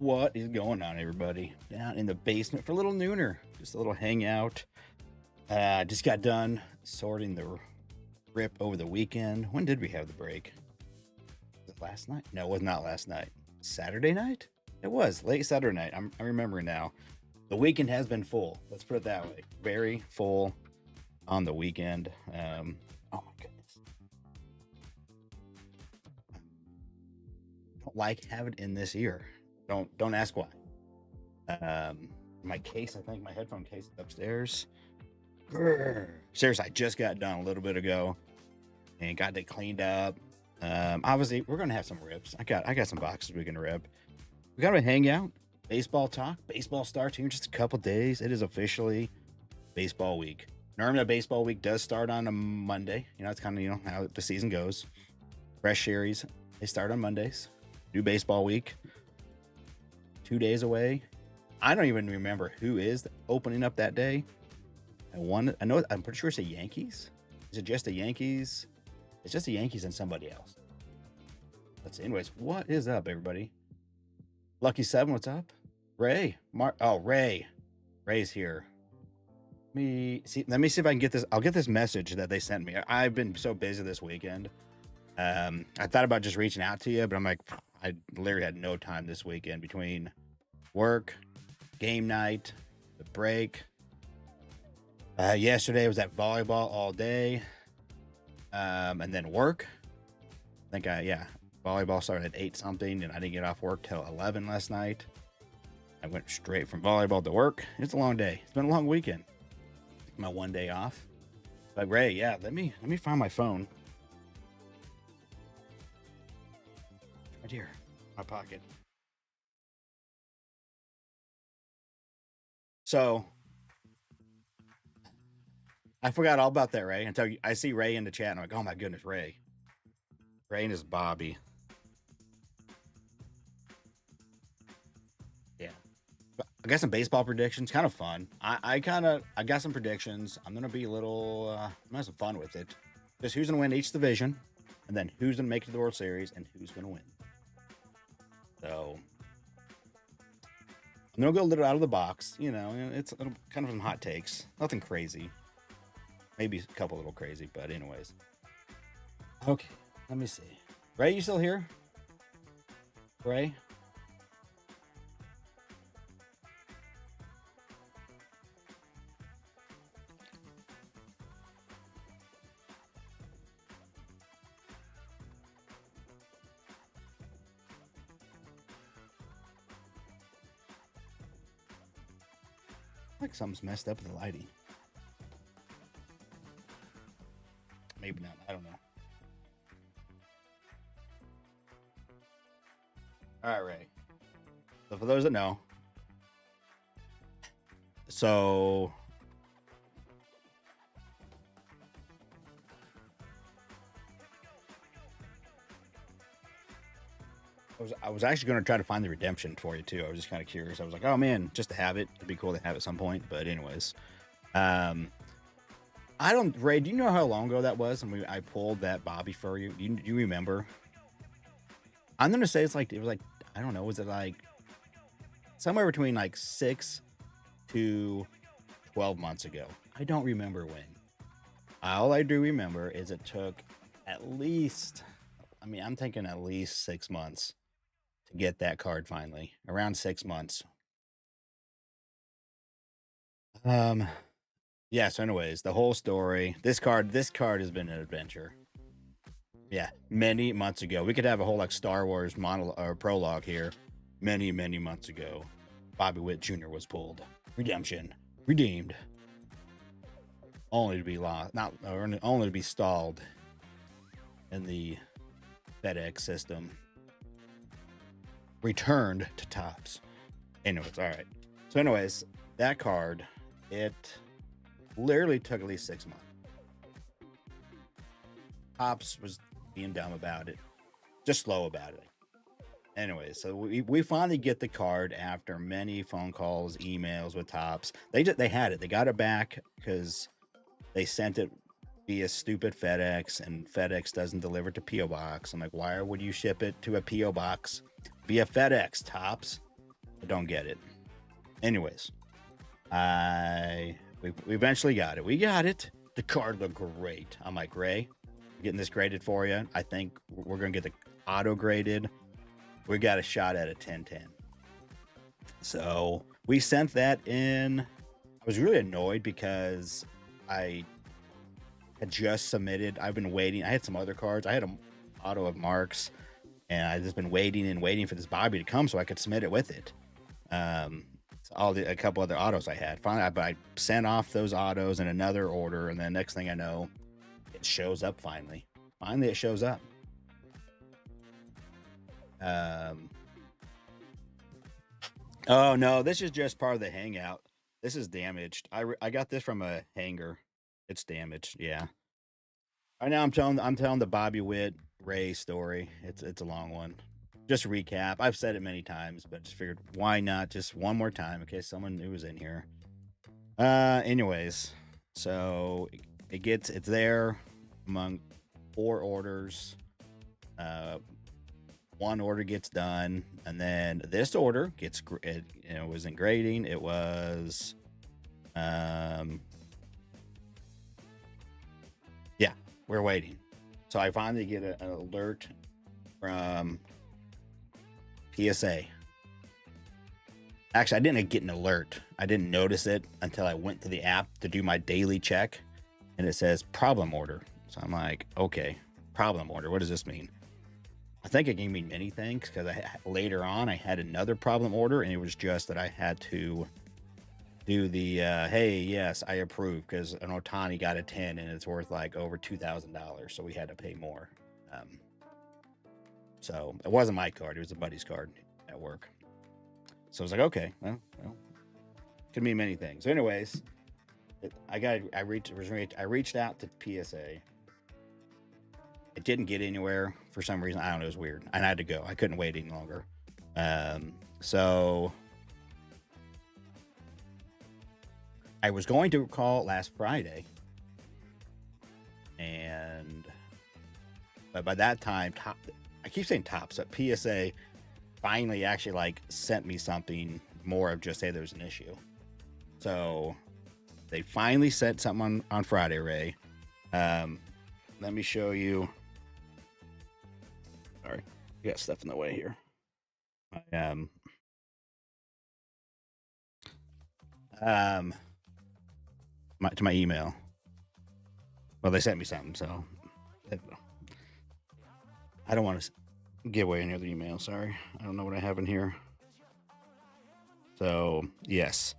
What is going on, everybody? Down in the basement for a little nooner, just a little hangout. Just got done sorting the rip over the weekend. When did we have the break? Was it last night? No, it was not last night. Saturday night? It was late Saturday night. I'm remembering now. The weekend has been full. Let's put it that way. Very full on the weekend. Oh my goodness. Don't like having it in this ear. Don't ask why. My case, I think my headphone case is upstairs. Seriously, I just got done a little bit ago and got it cleaned up. Obviously, we're gonna have some rips. I got some boxes we can rip. We got a hangout, baseball talk. Baseball starts here in just a couple days. It is officially baseball week. Normally, a baseball week does start on a Monday. You know, it's kind of how the season goes. Fresh series, they start on Mondays. New baseball week. 2 days away. I don't even remember who is opening up that day. I'm pretty sure it's the Yankees. Is it just the Yankees? It's just the Yankees and somebody else. Let's see. Anyways, what is up, everybody? Lucky Seven, what's up? Ray. Ray. Ray's here. Let me see if I can get this. I'll get this message that they sent me. I've been so busy this weekend. I thought about just reaching out to you, but I'm like, I literally had no time this weekend between work, game night, the break. Yesterday was at volleyball all day, and then work. I think volleyball started at 8 something, and I didn't get off work till 11 last night. I went straight from volleyball to work. It's a long day. It's been a long weekend. My 1 day off. But Ray, yeah, let me find my phone. Right here, my pocket. So I forgot all about that, Ray, until I see Ray in the chat, and I'm like, oh my goodness, Ray. Ray and his Bobby. Yeah. I got some baseball predictions, kind of fun. I got some predictions. I'm gonna be a little I'm gonna have some fun with it. Just who's gonna win each division, and then who's gonna make it to the World Series, and who's gonna win. So I'm gonna go a little out of the box. It's a little, kind of some hot takes. Nothing crazy. Maybe a couple little crazy, but anyways. Okay, let me see. Ray, you still here? Ray? Like something's messed up with the lighting. Maybe not. I don't know. All right, Ray. So for those that know, I was actually going to try to find the redemption for you too. I was just kind of curious. I was like, oh man, just to have it. It'd be cool to have at some point. But anyways, Ray, do you know how long ago that was? And I pulled that Bobby for you. Do you remember? I'm going to say it was like, I don't know. Was it like somewhere between like 6 to 12 months ago? I don't remember when. All I do remember is it took at least, I'm thinking at least 6 months to get that card finally. Around 6 months. Yeah, so anyways, the whole story. This card has been an adventure. Yeah, many months ago. We could have a whole like Star Wars prologue here. Many, many months ago, Bobby Witt Jr. was pulled. Redemption. Redeemed. Only to be only to be stalled in the FedEx system. Returned to Topps. Anyways, all right. So anyways, that card, it literally took at least 6 months. Topps was being dumb about it, just slow about it. Anyway, so we finally get the card after many phone calls, emails with Topps. They had it. They got it back because they sent it via stupid FedEx, and FedEx doesn't deliver to P.O. Box. I'm like, why would you ship it to a P.O. Box via FedEx, Topps? I don't get it. Anyways, we eventually got it. We got it. The card looked great. I'm like, Ray, I'm getting this graded for you. I think we're gonna get the auto graded. We got a shot at a 10-10. So we sent that in. I was really annoyed because I had just submitted. I've been waiting. I had some other cards. I had an auto of Marks, and I've just been waiting for this Bobby to come so I could submit it with it. A couple other autos I had. Finally, I sent off those autos in another order, and then next thing I know, it shows up finally. Finally, it shows up. Oh no, this is just part of the Hangout. This is damaged. I got this from a hanger. It's damaged. Yeah. Right now, I'm telling the Bobby Witt Ray story. It's a long one. Just recap. I've said it many times, but just figured why not just one more time in case someone new was in here. Anyways, so it's there among 4 orders. One order gets done, and then this order gets it wasn't grading. It was yeah, we're waiting. So I finally get an alert from PSA. Actually, I didn't get an alert. I didn't notice it until I went to the app to do my daily check, and it says problem order. So I'm like, okay, problem order. What does this mean? I think it gave me many things because later on I had another problem order, and it was just that I had to do the hey, yes, I approve because an Otani got a 10 and it's worth like over $2,000, so we had to pay more. So it wasn't my card; it was a buddy's card at work. So I was like, okay, well, could mean many things. So anyways, I reached out to PSA. It didn't get anywhere for some reason. I don't know. It was weird. And I had to go. I couldn't wait any longer. So I was going to call last Friday. But by that time, I keep saying Tops, but PSA finally actually sent me something more of just say there's an issue. So they finally sent something on Friday, Ray. Let me show you. Sorry, I got stuff in the way here. To my email. Well, they sent me something, so I don't want to give away any other email. Sorry, I don't know what I have in here. So yes,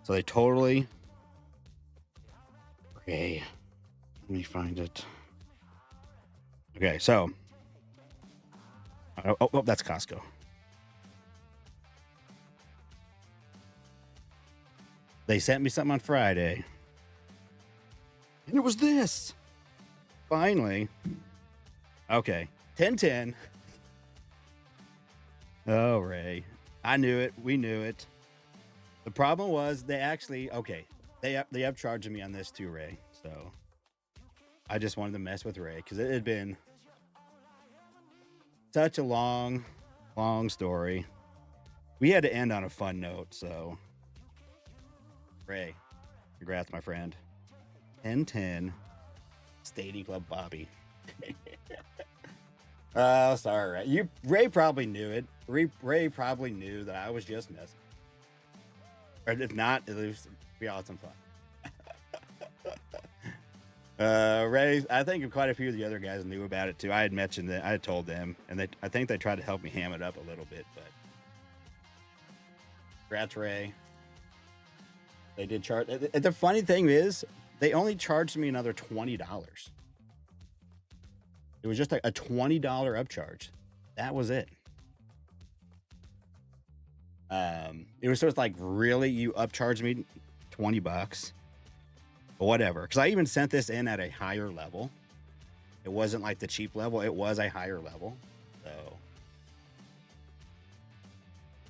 so they totally. Okay, let me find it. Okay, so. Oh, that's Costco. They sent me something on Friday. And it was this. Finally. Okay. 10-10. Oh, Ray. I knew it. We knew it. The problem was they actually, okay, they upcharged me on this too, Ray. So I just wanted to mess with Ray because it had been such a long story. We had to end on a fun note, so Ray, congrats, my friend. 10-10 Stadium Club Bobby. Oh, sorry, Ray probably knew it. Ray probably knew that I was just messing. Or if not, at least we all had some fun. Ray, I think quite a few of the other guys knew about it too. I had mentioned that. I had told them, and I think they tried to help me ham it up a little bit. But congrats, Ray. They did charge. The funny thing is, they only charged me another $20. It was just a $20 upcharge. That was it. It was sort of like, really, you upcharged me $20? But whatever, because I even sent this in at a higher level. It wasn't like the cheap level. It was a higher level. So,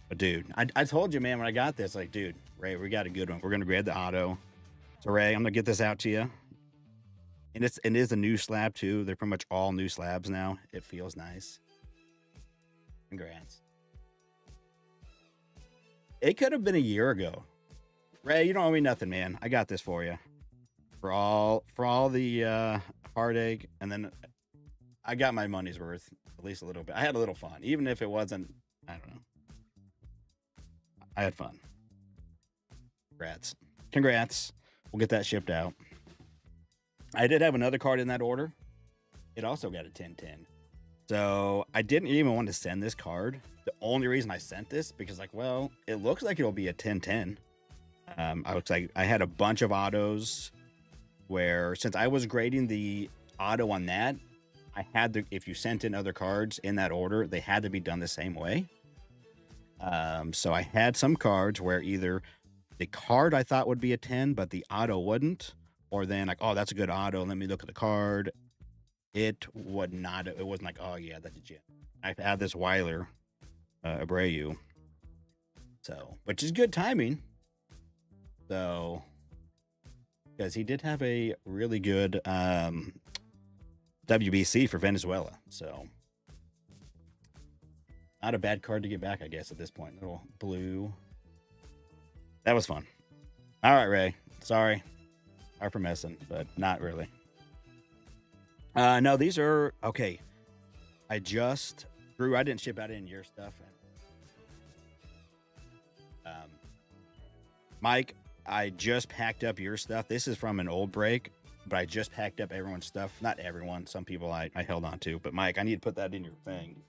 but dude, I told you, man, when I got this, like, dude, Ray, we got a good one. We're going to grade the auto. So, Ray, I'm going to get this out to you. And it is a new slab, too. They're pretty much all new slabs now. It feels nice. Congrats. It could have been a year ago. Ray, you don't owe me nothing, man. I got this for you. For all the heartache, and then I got my money's worth, at least a little bit. I had a little fun, even if it wasn't. I don't know. I had fun. Congrats. We'll get that shipped out. I did have another card in that order. It also got a 10-10. So I didn't even want to send this card. The only reason I sent this because, like, well, it looks like it'll be a 10-10. I looks like I had a bunch of autos where, since I was grading the auto on that, I had to, if you sent in other cards in that order, they had to be done the same way. So I had some cards where either the card I thought would be a 10, but the auto wouldn't, or then like, oh, that's a good auto. Let me look at the card. It would not. It wasn't like, oh yeah, that's a gem. I had this Weiler Abreu, so, which is good timing. So, because he did have a really good WBC for Venezuela, so not a bad card to get back, I guess, at this point. Little blue. That was fun. All right, Ray. Sorry for messing, but not really. No, these are okay. Drew, I didn't ship out any of your stuff. Mike, I just packed up your stuff. This is from an old break, but I just packed up everyone's stuff. Not everyone. Some people I held on to. But Mike, I need to put that in your thing.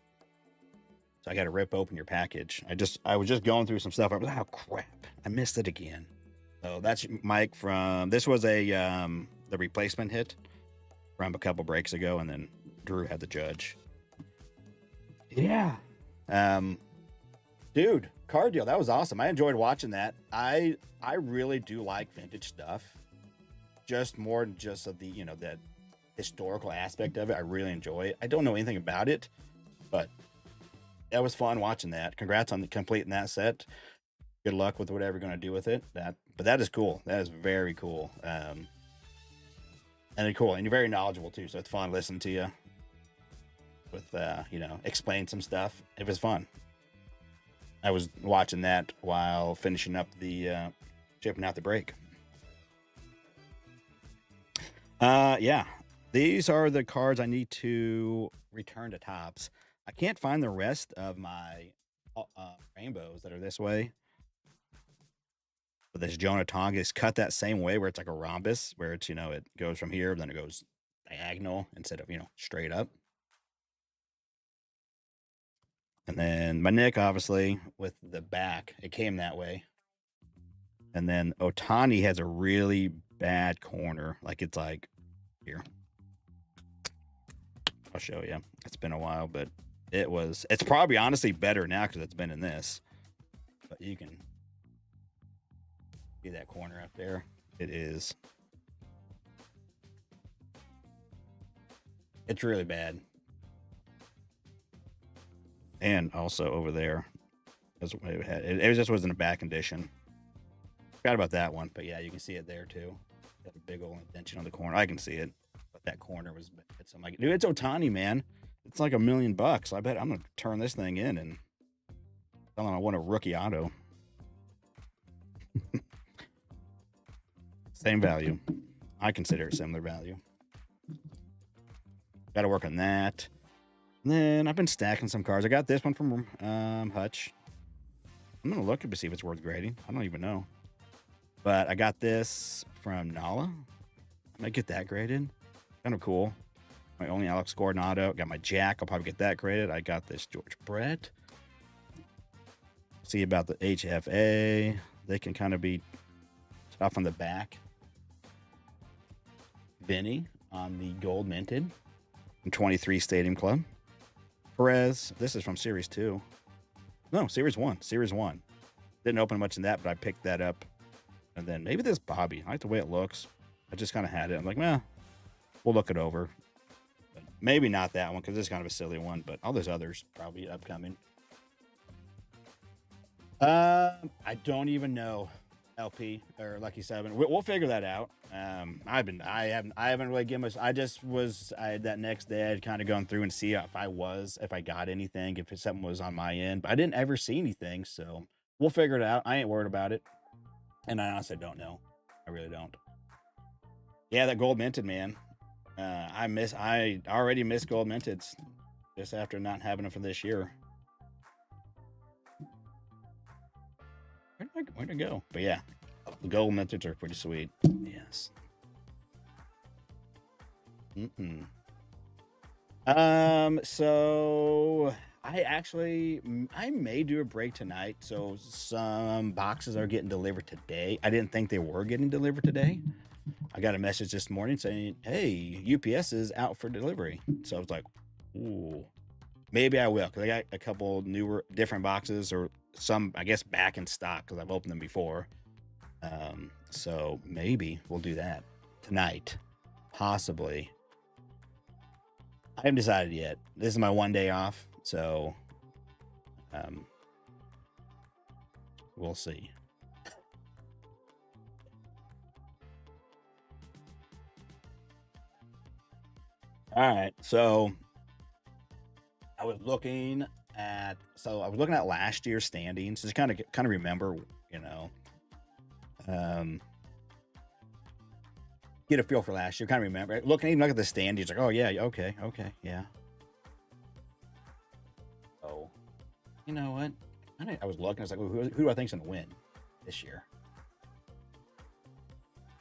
So I got to rip open your package. I was just going through some stuff. I was like, oh crap, I missed it again. So that's Mike this was the replacement hit from a couple breaks ago, and then Drew had the judge. Yeah. Dude, card deal. That was awesome. I enjoyed watching that. I really do like vintage stuff. Just more than just of the, that historical aspect of it. I really enjoy it. I don't know anything about it, but that was fun watching that. Congrats on completing that set. Good luck with whatever you're going to do with it. But that is cool. That is very cool. And it's cool. And you're very knowledgeable too. So it's fun listening to you with, explain some stuff. It was fun. I was watching that while finishing up the shipping out the break. Yeah. These are the cards I need to return to Topps. I can't find the rest of my rainbows that are this way. But this Jonah Tonga is cut that same way, where it's like a rhombus, where it's, it goes from here, then it goes diagonal instead of, straight up. And then my Nick, obviously, with the back, it came that way. And then Otani has a really bad corner. Like, it's like, here. I'll show you. It's been a while, but it's probably honestly better now because it's been in this. But you can see that corner up there. It is. It's really bad. And also over there, it just wasn't a bad condition. Forgot about that one, but yeah, you can see it there too. Got a big old indentation on the corner. I can see it, but that corner was bad. So I'm like, dude, it's Otani, man. It's like $1 million. I bet I'm gonna turn this thing in and tell him I want a rookie auto. Same value. I consider it similar value. Got to work on that. And then I've been stacking some cards. I got this one from Hutch. I'm going to look to see if it's worth grading. I don't even know. But I got this from Nala. I might get that graded. Kind of cool. My only Alex Gordon auto. Got my Jack. I'll probably get that graded. I got this George Brett. See about the HFA. They can kind of be tough on the back. Vinny on the gold minted from 23 Stadium Club. Perez, this is from Series 2. No, Series 1. Series 1. Didn't open much in that, but I picked that up. And then maybe this Bobby. I like the way it looks. I just kind of had it. I'm like, well, we'll look it over. But maybe not that one because it's kind of a silly one, but all those others probably upcoming. I don't even know. LP or Lucky 7. We'll figure that out. I haven't really given much. That next day I'd kind of gone through and see if I got anything, if something was on my end, but I didn't ever see anything. So We'll figure it out. I ain't worried about it. And I honestly don't know. I really don't. Yeah, that gold minted, man. I already miss gold minted just after not having them for this year. Where'd it go? But yeah, the gold minted are pretty sweet. Yes. So I may do a break tonight. So some boxes are getting delivered today. I didn't think they were getting delivered today. I got a message this morning saying, "Hey, UPS is out for delivery." So I was like, "Ooh, maybe I will," because I got a couple newer, different boxes, or some, I guess, back in stock because I've opened them before. So maybe we'll do that tonight, possibly. I haven't decided yet. This is my one day off, so we'll see. All right, so I was looking at last year's standings, just kind of remember, get a feel for last year. Kind of remember even look at the standings, like, oh yeah, okay, yeah. Oh, you know what? I was looking. I was like, who do I think's gonna win this year?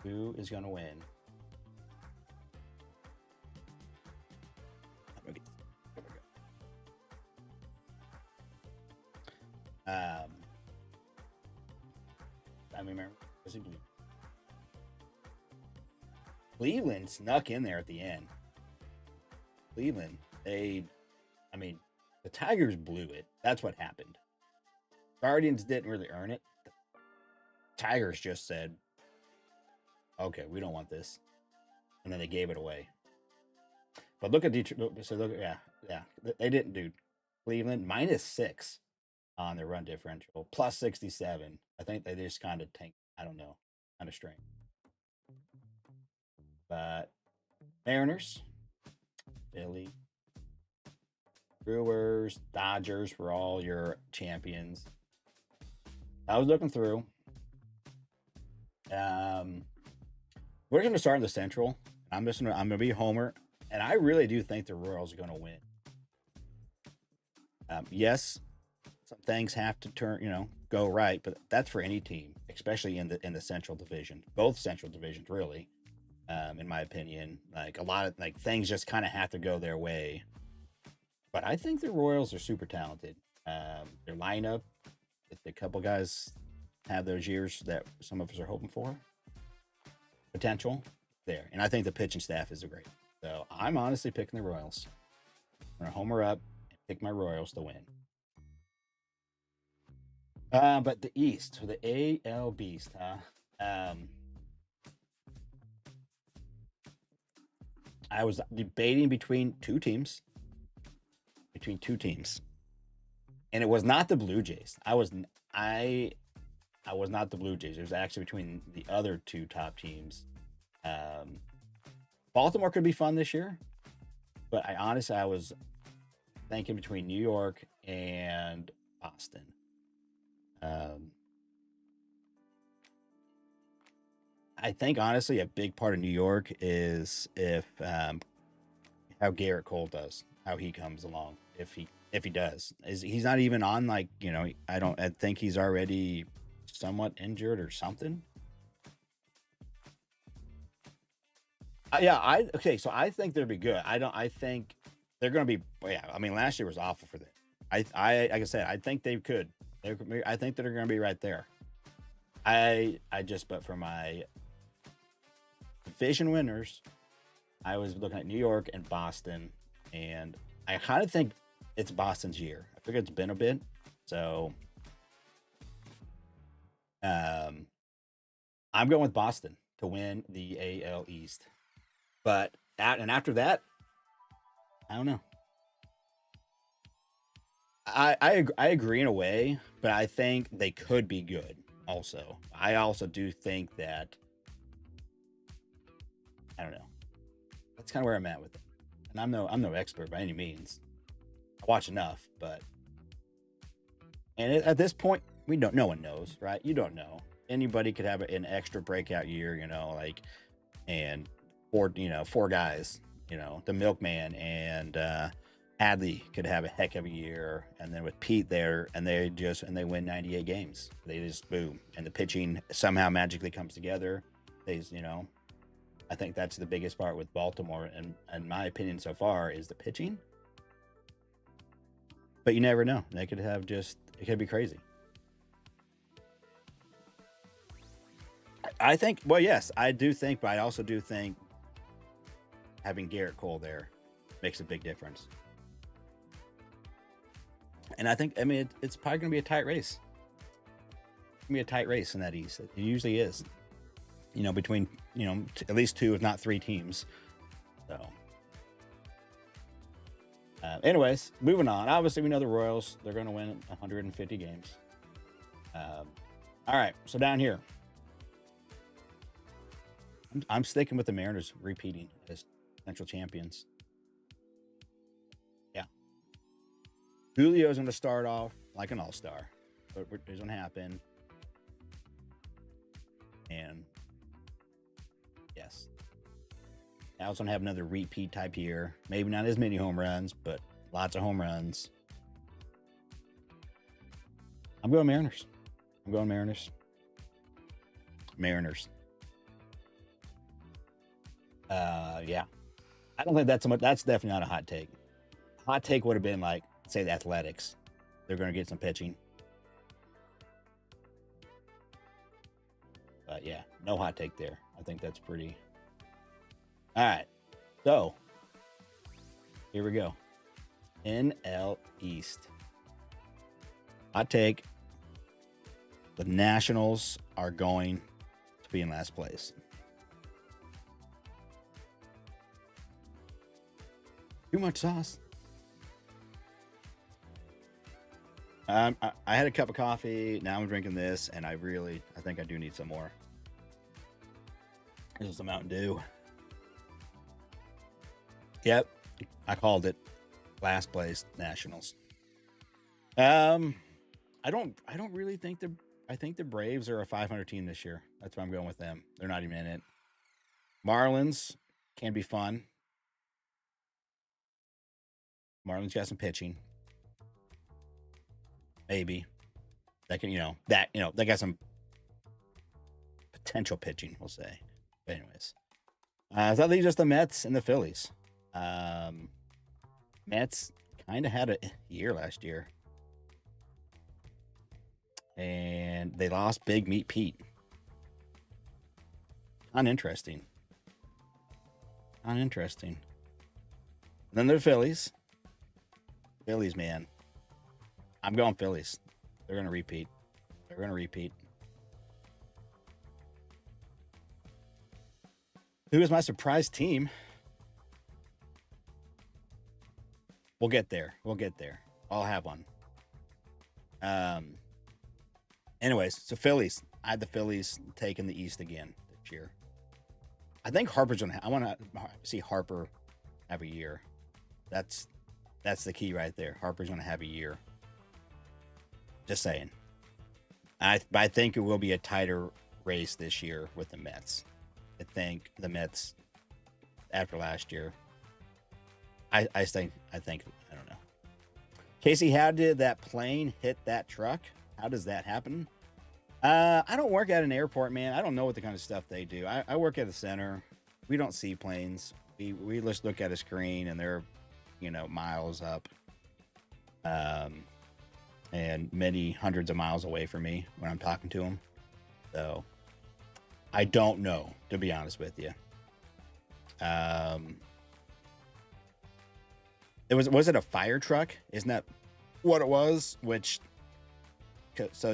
Who is gonna win? I remember. Cleveland snuck in there at the end. Cleveland, the Tigers blew it. That's what happened. Guardians didn't really earn it. The Tigers just said, "Okay, we don't want this," and then they gave it away. But look at Detroit. So yeah, they didn't do. Cleveland -6 on their run differential, +67. I think they just kind of tanked. I don't know, kind of strange. But Mariners, Philly, Brewers, Dodgers were all your champions. I was looking through. We're going to start in the Central. I'm going to be Homer, and I really do think the Royals are going to win. Yes, some things have to go right, but that's for any team, especially in the Central Division. Both Central Divisions, really, in my opinion. Like a lot of things just kind of have to go their way. But I think the Royals are super talented. Their lineup, a couple guys have those years that some of us are hoping for. Potential there, and I think the pitching staff is great. So I'm honestly picking the Royals. I'm gonna homer up and pick my Royals to win. But the East, the AL Beast, huh? I was debating between two teams, and it was not the Blue Jays. I was not the Blue Jays. It was actually between the other two top teams. Baltimore could be fun this year, but I was thinking between New York and Boston. I think honestly a big part of New York is if how Garrett Cole does, how he comes along. If he does, he's not even on I think he's already somewhat injured or something. So I think they'll be good. I think they're going to be. Yeah, I mean, last year was awful for them. Like I said, I think they could. I think that they're going to be right there. But for my division winners, I was looking at New York and Boston, and I kind of think it's Boston's year. I figure it's been a bit, so I'm going with Boston to win the AL East. But after that, I don't know. I agree in a way, but I think they could be good. Also, I also do think that I don't know. That's kind of where I'm at with it. And I'm no expert by any means. I watch enough, but at this point, no one knows, right? You don't know. Anybody could have an extra breakout year, like, and four guys, the milkman and Hadley could have a heck of a year, and then with Pete there, and they win 98 games. They just boom, and the pitching somehow magically comes together. I think that's the biggest part with Baltimore, and in my opinion so far, is the pitching. But you never know. They could have it could be crazy. I think, well, yes, I do think, but I also do think having Garrett Cole there makes a big difference. And I think, it's probably going to be a tight race. It's going to be a tight race in that East. It usually is. Between, at least 2, if not 3 teams. So, anyways, moving on. Obviously, we know the Royals. They're going to win 150 games. All right, so down here. I'm sticking with the Mariners repeating as potential champions. Yeah. Julio's going to start off like an all-star. But it doesn't happen. And yes. Al's going to have another repeat type year. Maybe not as many home runs, but lots of home runs. I'm going Mariners. Mariners. Yeah. I don't think that's so much. That's definitely not a hot take. Hot take would have been like, say, the Athletics. They're going to get some pitching. But yeah, no hot take there. I think that's pretty. All right. So here we go. NL East. Hot take. The Nationals are going to be in last place. Too much sauce. I had a cup of coffee. Now I'm drinking this, and I think I do need some more. This is some Mountain Dew. Yep, I called it. Last place, Nationals. I don't really think I think the Braves are a 500 team this year. That's why I'm going with them. They're not even in it. Marlins can be fun. Marlins got some pitching. Maybe. That can, they got some potential pitching, we'll say. But anyways. So that leaves us the Mets and the Phillies. Mets kind of had a year last year. And they lost Big Meat Pete. Uninteresting. Then the Phillies. Phillies, man. I'm going Phillies. They're going to repeat. Who is my surprise team? We'll get there. I'll have one. Anyways, so Phillies. I had the Phillies taking the East again this year. I think Harper's I want to see Harper have a year. That's the key right there. Harper's going to have a year. Just saying. I think it will be a tighter race this year with the Mets. I think the Mets, after last year, I think, I don't know. Casey, how did that plane hit that truck? How does that happen? I don't work at an airport, man. I don't know what the kind of stuff they do. I work at a center. We don't see planes. We just look at a screen and they're, miles up. And many hundreds of miles away from me when I'm talking to them. So I don't know, to be honest with you. Was it a fire truck? Isn't that what it was? So,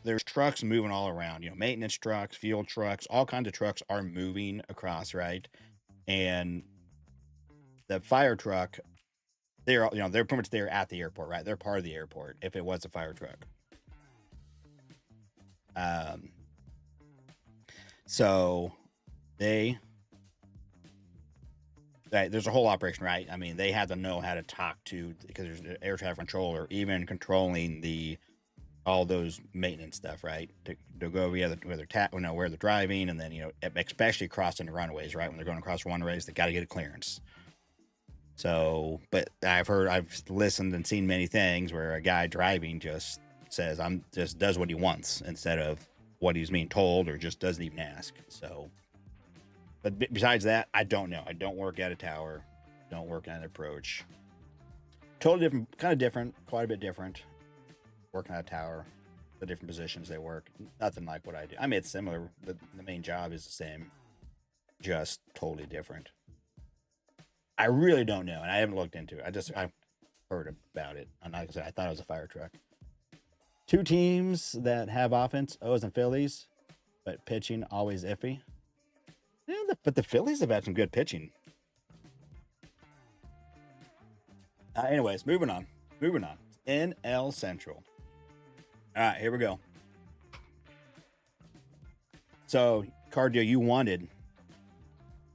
there's trucks moving all around, maintenance trucks, fuel trucks, all kinds of trucks are moving across, right? And the fire truck, they're pretty much there at the airport, right? They're part of the airport if it was a fire truck. So there's a whole operation, right? I mean, they had to know how to talk to, because there's an air traffic controller, even controlling the all those maintenance stuff, right? To go where where they're driving, and then especially crossing the runaways, right? When they're going across runaways, they got to get a clearance. So, but I've listened and seen many things where a guy driving just says just does what he wants instead of what he's being told, or just doesn't even ask. So, but besides that, I don't know. I don't work at a tower, don't work at an approach. Totally different, kind of different, quite a bit different. Working at a tower, the different positions they work, nothing like what I do. I mean, it's similar. The main job is the same, just totally different. I really don't know, and I haven't looked into it. I've heard about it, and like I said, I thought it was a fire truck. Two teams that have offense, O's and Phillies, but pitching always iffy. Yeah, but the Phillies have had some good pitching. Anyways, moving on. NL Central. All right, here we go. So, Cardio, you wanted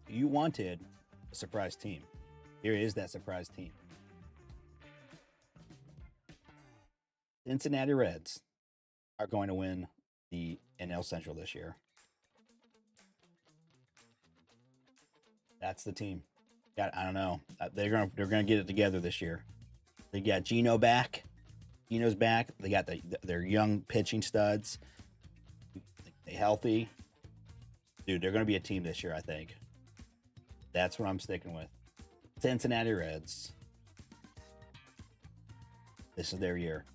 a surprise team. Here is that surprise team. Cincinnati Reds are going to win the NL Central this year. That's the team. I don't know. They're gonna get it together this year. They got Gino back. Gino's back. They got their young pitching studs. They healthy. Dude, they're gonna be a team this year, I think. That's what I'm sticking with. Cincinnati Reds. This is their year.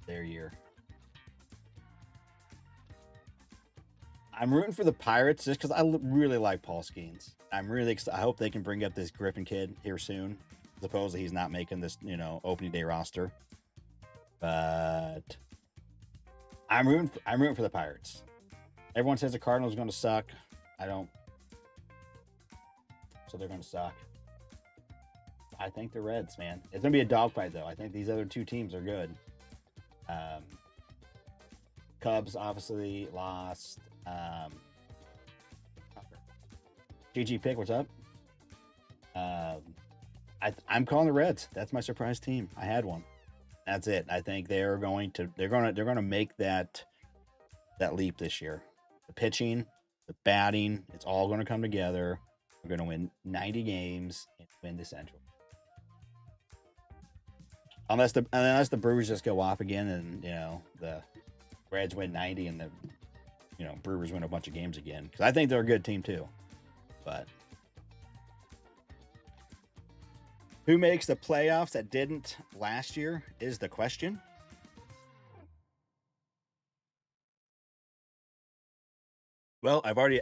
Their year. I'm rooting for the Pirates just because I really like Paul Skeens. I'm really excited. I hope they can bring up this Griffin kid here soon. Supposedly he's not making this, opening day roster. But I'm rooting for the Pirates. Everyone says the Cardinals are going to suck. I don't. So they're going to suck. I think the Reds, man. It's going to be a dogfight, though. I think these other two teams are good. Cubs obviously lost. GG Pick, what's up? I'm calling the Reds. That's my surprise team. I had one. That's it. I think they're going to make that leap this year. The pitching, the batting, it's all going to come together. We're going to win 90 games and win the Central. Unless the Brewers just go off again, and the Reds win 90 and the Brewers win a bunch of games again, because I think they're a good team too. But who makes the playoffs that didn't last year is the question. Well, I've already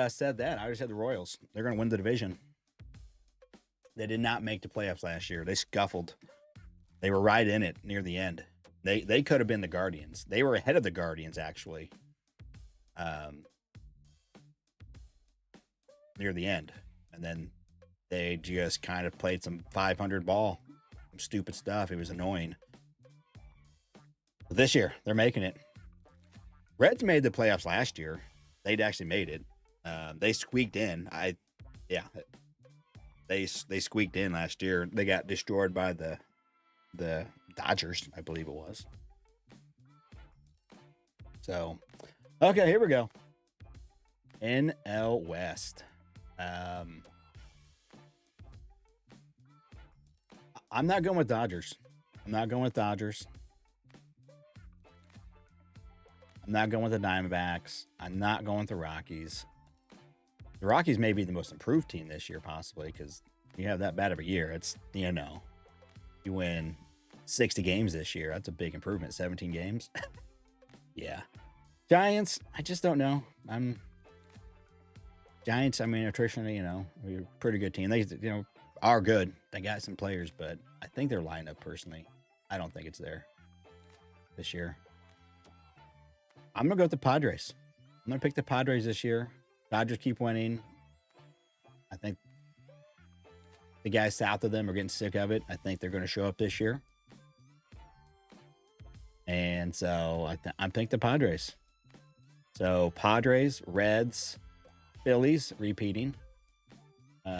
said that. I already said the Royals. They're going to win the division. They did not make the playoffs last year. They scuffled. They were right in it near the end. They could have been the Guardians. They were ahead of the Guardians, actually, near the end. And then they just kind of played some 500 ball, some stupid stuff. It was annoying. But this year, they're making it. Reds made the playoffs last year. They'd actually made it. They squeaked in. They squeaked in last year. They got destroyed by the Dodgers, I believe it was. So, okay, here we go. NL West. I'm not going with Dodgers. I'm not going with the Diamondbacks. I'm not going with the Rockies. The Rockies may be the most improved team this year, possibly, because you have that bad of a year. It's, you win 60 games this year. That's a big improvement. 17 games. Yeah. Giants, I just don't know. Giants, attritionally, we're a pretty good team. They, are good. They got some players, but I think their lineup, personally, I don't think it's there this year. I'm going to go with the Padres. I'm going to pick the Padres this year. Dodgers keep winning. I think the guys south of them are getting sick of it. I think they're going to show up this year. And so I think the Padres. So Padres, Reds, Phillies repeating.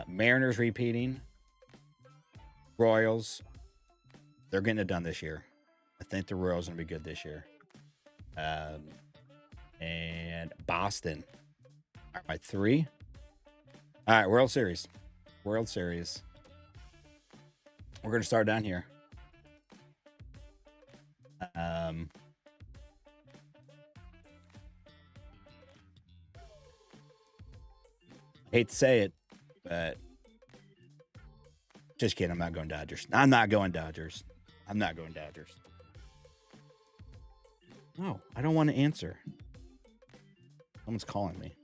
Mariners repeating. Royals. They're getting it done this year. think the Royals are going to be good this year. And Boston. All right, 3. All right, World Series. World Series. We're going to start down here. Hate to say it, but just kidding. I'm not going Dodgers. I'm not going Dodgers. No, I don't want to answer. Someone's calling me.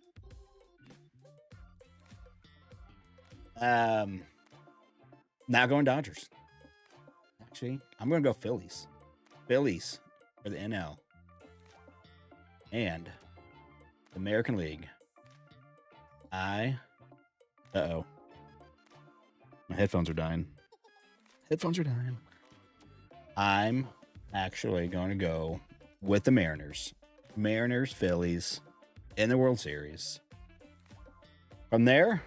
Not going Dodgers. Actually, I'm going to go Phillies. Phillies for the NL. And the American League. Uh-oh. My headphones are dying. I'm actually going to go with the Mariners. Mariners, Phillies in the World Series. From there,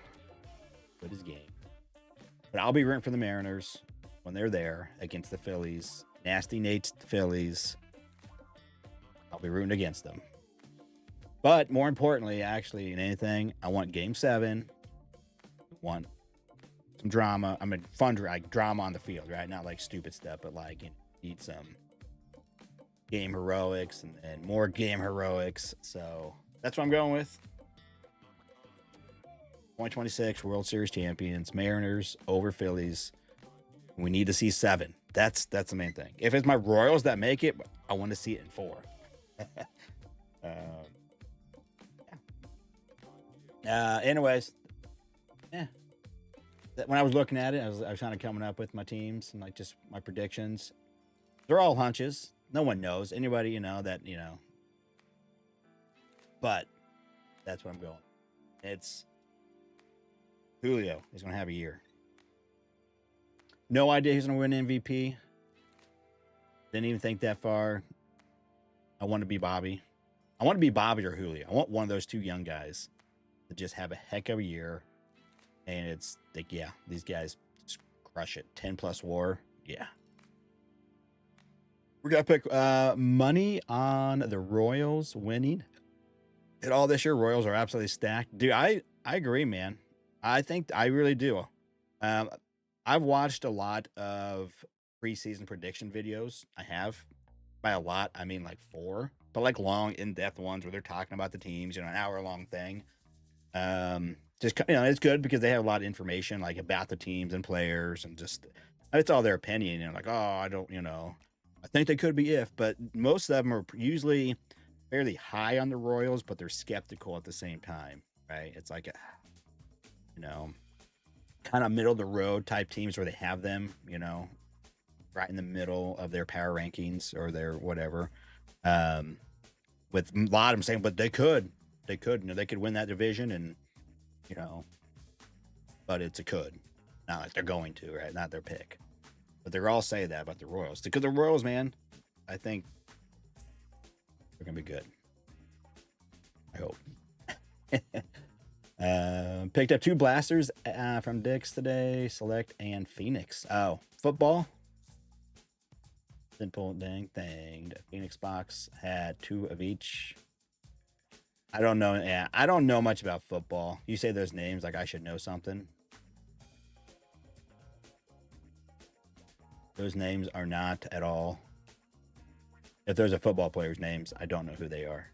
what is game? But I'll be rooting for the Mariners when they're there against the Phillies. Nasty Nate's the Phillies. I'll be rooting against them. But more importantly, actually, in anything, I want Game 7. I want some drama. I mean, fun, like drama on the field, right? Not like stupid stuff, but like need some game heroics and more game heroics. So that's what I'm going with. 2026 World Series champions, Mariners over Phillies. We need to see 7. That's the main thing. If it's my Royals that make it, I want to see it in 4. Anyways, when I was looking at it, I was kind of coming up with my teams and like just my predictions. They're all hunches. No one knows. Anybody, but that's what I'm going. It's Julio is going to have a year. No idea he's going to win MVP. Didn't even think that far. I want to be Bobby. I want to be Bobby or Julio. I want one of those 2 young guys to just have a heck of a year. And it's like, yeah, these guys just crush it. 10+ WAR. Yeah. We're going to pick money on the Royals winning it all this year. Royals are absolutely stacked. Dude, I agree, man. I really do. I've watched a lot of preseason prediction videos. I have. By a lot, I mean like 4. But like long, in-depth ones where they're talking about the teams, an hour-long thing. Just, it's good because they have a lot of information like about the teams and players, and just it's all their opinion. Like, oh, I don't, I think they could be but most of them are usually fairly high on the Royals, but they're skeptical at the same time, right? It's like, kind of middle of the road type teams where they have them, right in the middle of their power rankings or their whatever. With a lot of them saying, but they could, they could win that division, and but it's a could, not like they're going to, right? Not their pick, but they're all saying that about the Royals, because the Royals, man, I think they're gonna be good. I hope. Picked up 2 blasters from Dick's today. Select and Phoenix. Oh, football. Simple dang thing. Phoenix box had 2 of each. I don't know. Yeah, I don't know much about football. You say those names like I should know something. Those names are not at all. If there's a football player's names, I don't know who they are.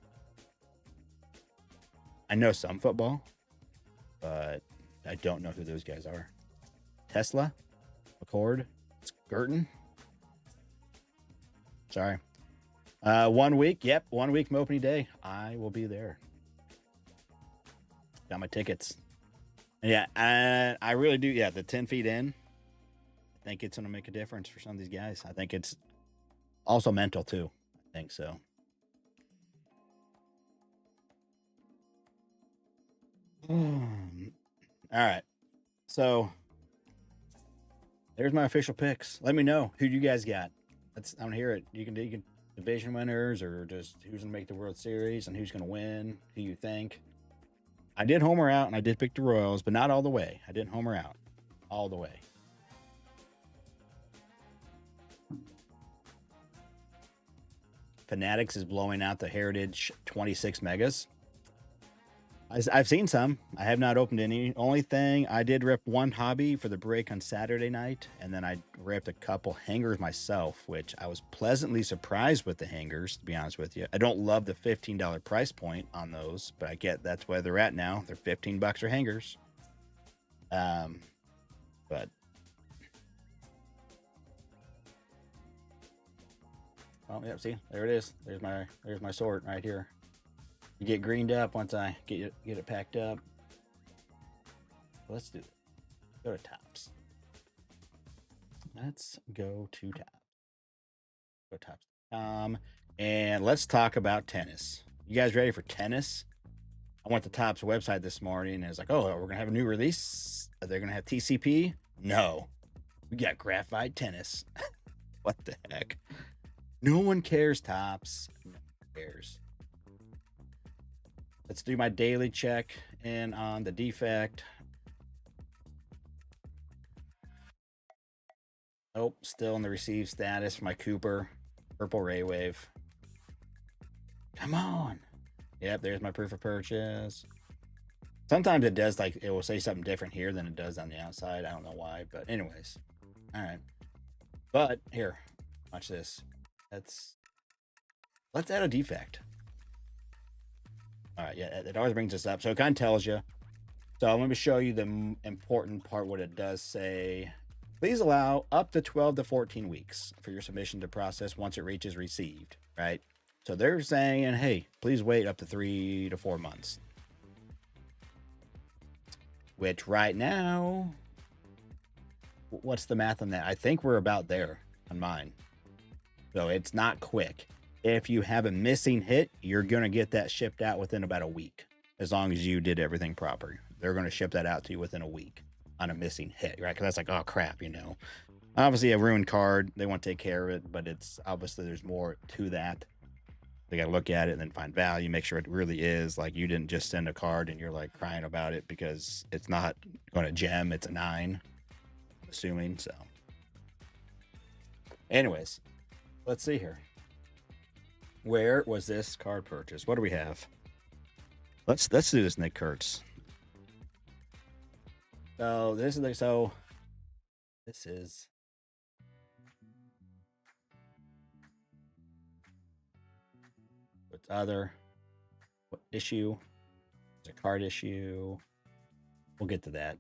I know some football, but I don't know who those guys are. Tesla, McCord, Skirton. Sorry. 1 week. Yep, 1 week from opening day. I will be there. Got my tickets. Yeah, I really do. Yeah, the 10 feet in, I think it's going to make a difference for some of these guys. I think it's also mental too. I think so. All right. So there's my official picks. Let me know who you guys got. I want to hear it. You can division winners, or just who's going to make the World Series and who's going to win, who you think. I did homer out, and I did pick the Royals, but not all the way. I didn't homer out all the way. Fanatics is blowing out the Heritage 26 megas. I've seen some. I have not opened any. Only thing, I did rip one hobby for the break on Saturday night, and then I ripped a couple hangers myself, which I was pleasantly surprised with the hangers, to be honest with you. I don't love the $15 price point on those, but I get that's where they're at now. They're $15 for hangers. But oh yeah, see, there it is. There's my sort right here. You get greened up once I get it packed up. Let's do it. Go to tops. Let's go to tops. Go to tops. And let's talk about tennis. You guys ready for tennis? I went to Topps website this morning and it's like, oh, we're gonna have a new release. Are they gonna have TCP? No, we got graphite tennis. What the heck? No one cares, Topps. No one cares. Let's do my daily check in on the defect. Nope, still in the receive status for my Cooper. Purple Ray Wave. Come on. Yep, there's my proof of purchase. Sometimes it does, like, it will say something different here than it does on the outside. I don't know why, but anyways. All right. But here, watch this. Let's add a defect. All right, yeah, it always brings us up. So it kind of tells you. So let me show you the important part, what it does say. Please allow up to 12 to 14 weeks for your submission to process once it reaches received, right? So they're saying, hey, please wait up to 3 to 4 months. Which right now, what's the math on that? I think we're about there on mine. So it's not quick. If you have a missing hit, you're going to get that shipped out within about a week. As long as you did everything proper. They're going to ship that out to you within a week on a missing hit, right? Because that's like, oh, crap, you know. Obviously, a ruined card, they want to take care of it, but it's obviously there's more to that. They got to look at it and then find value, make sure it really is. Like, you didn't just send a card and you're like crying about it because it's not going to gem. It's a 9, I'm assuming. So, anyways, let's see here. Where was this card purchased? What do we have? Let's do this, Nick Kurtz. So this is what's other, what issue? It's a card issue. We'll get to that.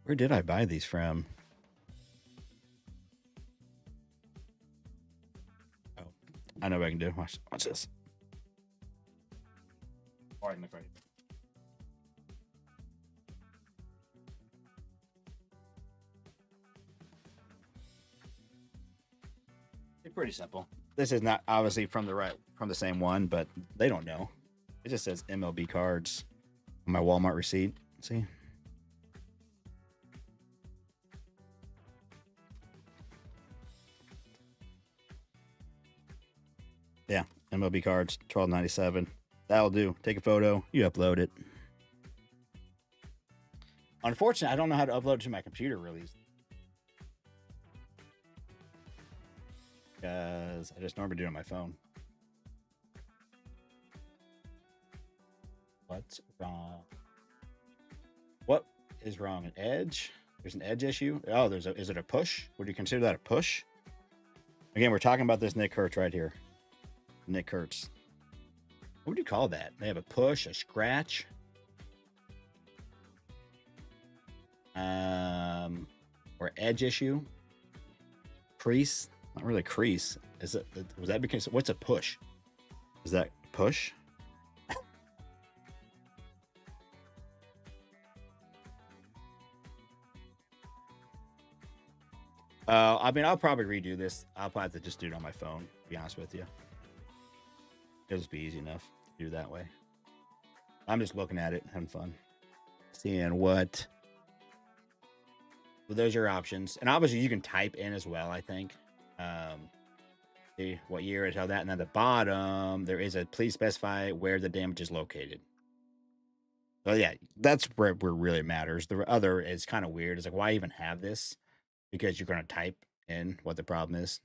Where did I buy these from? Oh, I know what I can do. Watch this. All right, Nick, right. It's pretty simple. This is not obviously from the same one, but they don't know. It just says MLB cards on my Walmart receipt. See? Yeah, MLB cards, $12.97. That'll do. Take a photo, you upload it. Unfortunately, I don't know how to upload it to my computer really. Because I just normally do it on my phone. What's wrong? What is wrong? An edge? There's an edge issue? Oh, is it a push? Would you consider that a push? Again, we're talking about this Nick Kurtz right here. Nick Kurtz. What would you call that? They have a push, a scratch. Or edge issue. Crease. Not really crease. Was that because what's a push? Is that push? I mean, I'll probably redo this. I'll probably have to just do it on my phone, to be honest with you. It'll just be easy enough to do that way. I'm just looking at it, having fun. Seeing what. Well, those are your options. And obviously you can type in as well, I think. See what year is, how that, and at the bottom there is a please specify where the damage is located. So yeah, that's where it really matters. The other is kind of weird. It's like, why even have this? Because you're going to type in what the problem is.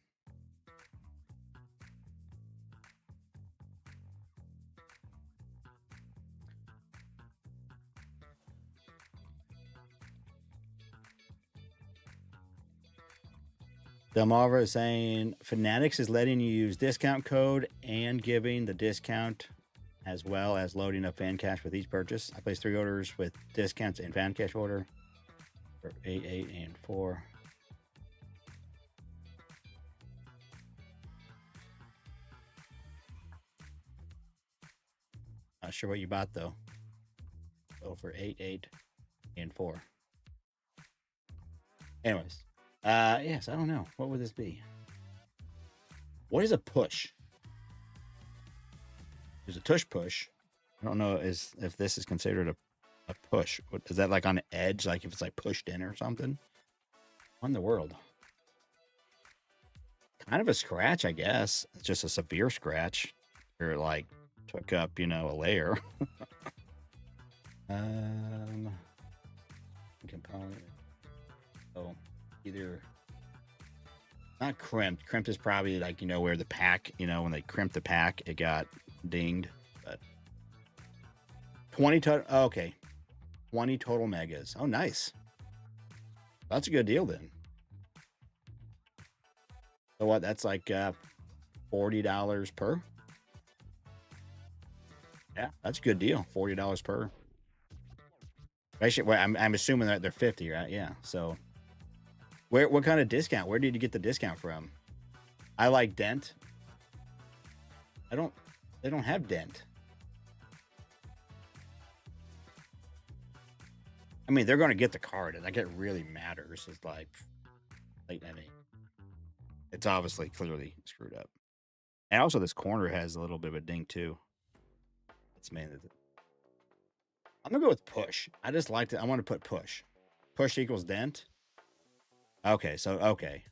Delmarva is saying Fanatics is letting you use discount code and giving the discount as well as loading up fan cash with each purchase. I placed 3 orders with discounts and fan cash order for 8, 8, and 4. Not sure what you bought though. So for 8, 8, and 4. Anyways, yes, I don't know. What would this be? What is a push? There's a tush push. I don't know if this is considered a push. Is that like on the edge? Like if it's like pushed in or something? What in the world? Kind of a scratch, I guess. It's just a severe scratch. Or like took up, a layer. Component. So either not crimped. Crimped is probably like, where the pack, when they crimped the pack, it got dinged. But 20 total. Oh, okay. 20 total megas. Oh, nice. That's a good deal then. So what? That's like $40 per. Yeah, that's a good deal. $40 per. Actually, well, I'm assuming that they're 50, right? Yeah. So, what kind of discount? Where did you get the discount from? I like Dent. They don't have Dent. I mean, they're going to get the card, and like it really matters. It's like, I mean, it's obviously clearly screwed up. And also, this corner has a little bit of a ding too. It's mainly. I'm gonna go with push. I just like to. I want to put push. Push equals dent. Okay, so okay.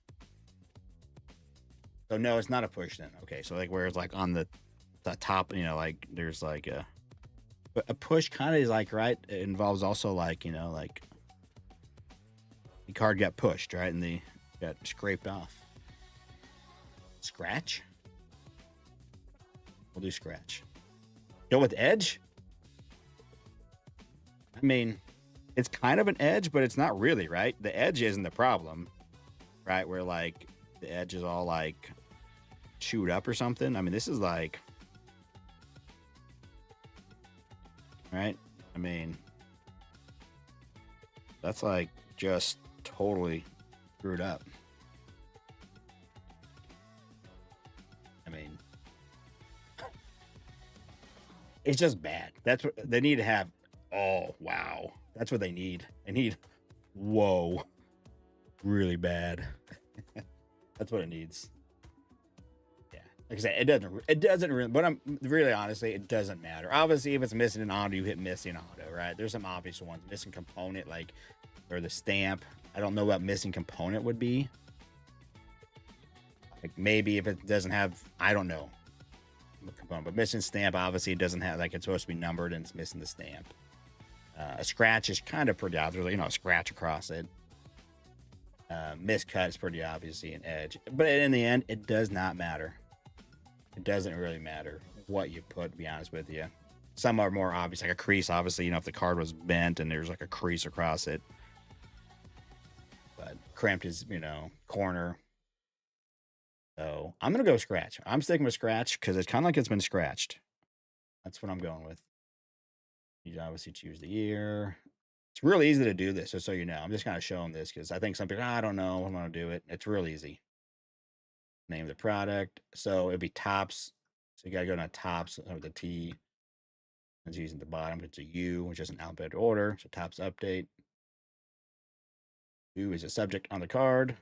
So no, it's not a push then. Okay, so like where it's like on the top, like there's like a push kind of is like right. It involves also like like the card got pushed right and the got scraped off. Scratch. We'll do scratch. Go with edge. I mean, it's kind of an edge, but it's not really, right? The edge isn't the problem, right? Where like the edge is all like chewed up or something. I mean, this is like, right? I mean, that's like just totally screwed up. I mean, it's just bad. That's what they need to have. Oh, wow. That's what they need. They need, whoa, really bad. That's what it needs. Yeah. Like I said, it doesn't really, but I'm really honestly, it doesn't matter. Obviously, if it's missing an auto, you hit missing auto, right? There's some obvious ones. Missing component, like, or the stamp. I don't know what missing component would be. Like maybe if it doesn't have, I don't know. Component, but missing stamp, obviously, it doesn't have, like, it's supposed to be numbered and it's missing the stamp. A scratch is kind of pretty obvious, a scratch across it. Miscut is pretty obviously an edge, but in the end, it does not matter. It doesn't really matter what you put, to be honest with you. Some are more obvious, like a crease, obviously, if the card was bent and there's like a crease across it. But crimped is, corner. So I'm going to go scratch. I'm sticking with scratch because it's kind of like it's been scratched. That's what I'm going with. You obviously choose the year. It's really easy to do this, just so you know. I'm just kind of showing this because I think some people, I don't know, I'm going to do it. It's real easy. Name of the product. So it'd be tops. So you got to go down tops with the T. It's using the bottom. It's a U, which is an alphabetical order. So tops update. U is a subject on the card.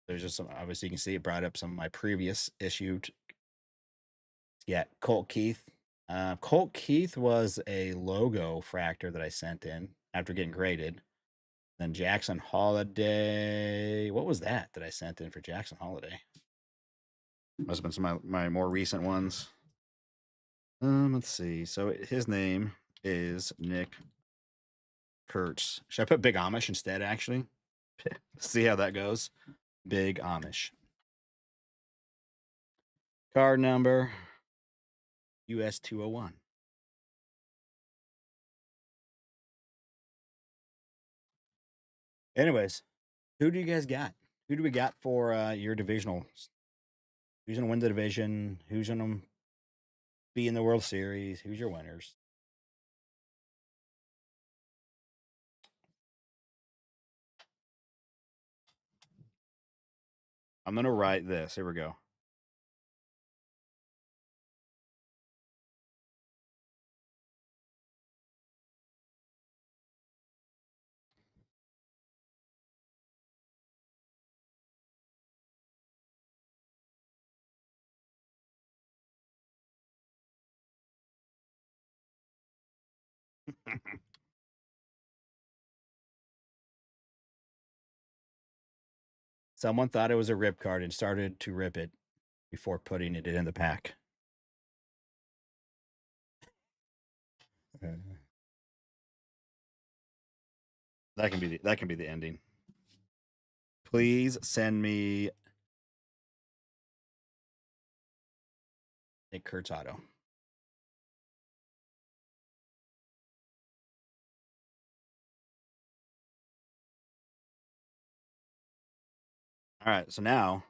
There's just some, obviously, you can see it brought up some of my previous issued. Yeah, Colt Keith. Colt Keith was a logo fractor that I sent in after getting graded. Then Jackson Holiday. What was that I sent in for Jackson Holiday? Must have been some of my more recent ones. Let's see. So his name is Nick Kurtz. Should I put Big Amish instead, actually? See how that goes. Big Amish. Card number US 201. Anyways, who do you guys got? Who do we got for your divisional? Who's gonna win the division? Who's gonna be in the World Series? Who's your winners? I'm gonna write this. Here we go. Someone thought it was a rip card and started to rip it before putting it in the pack. That can be the ending. Please send me Nick Kurtz auto. All right, so now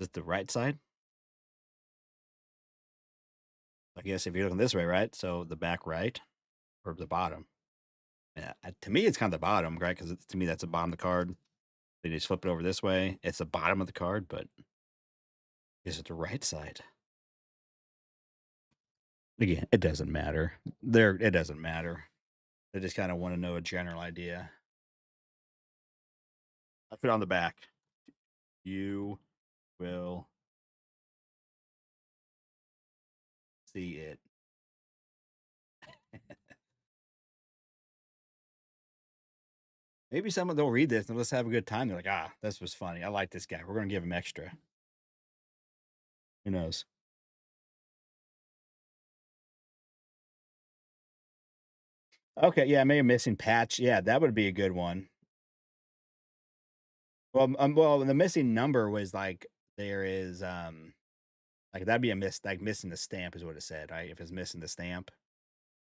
is it the right side? I guess if you're looking this way, right? So the back right or the bottom. Yeah, to me it's kind of the bottom, right? Because to me that's the bottom of the card. They just flip it over this way. It's the bottom of the card, but is it the right side? Again, it doesn't matter. It doesn't matter. They just kind of want to know a general idea. I put it on the back. You will see it. Maybe someone they'll read this and let's have a good time. They're like, ah, this was funny. I like this guy. We're gonna give him extra. Who knows? Okay, yeah, maybe a missing patch. Yeah, that would be a good one. Well, the missing number was like there is like that'd be a miss, like missing the stamp is what it said, right? If it's missing the stamp,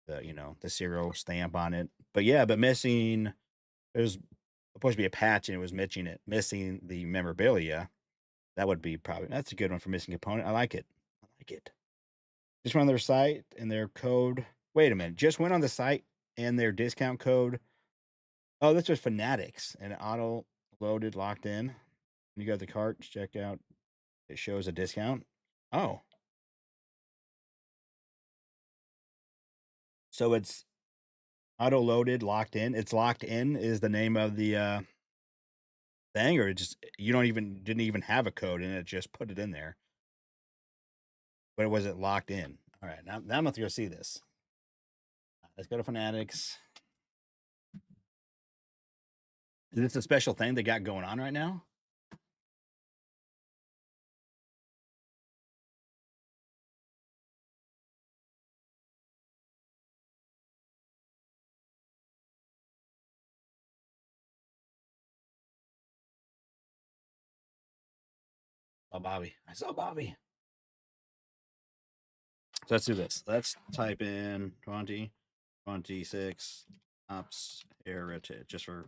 the serial stamp on it. But yeah, but missing it was supposed to be a patch and it was missing the memorabilia. That would be probably that's a good one for missing component. I like it. I like it. Just went on their site and their code. Wait a minute. Just went on the site and their discount code. Oh, this was Fanatics and auto loaded locked in. You got the cart, check out. It shows a discount. Oh, so it's auto loaded, locked in. It's locked in is the name of the thing, or just you don't even didn't even have a code in it, just put it in there. But was it locked in? All right, now I'm gonna have to go see this. Let's go to Fanatics. Is this a special thing they got going on right now? Oh, Bobby. I saw Bobby. So let's do this. Let's type in 2026 Ops Heritage just for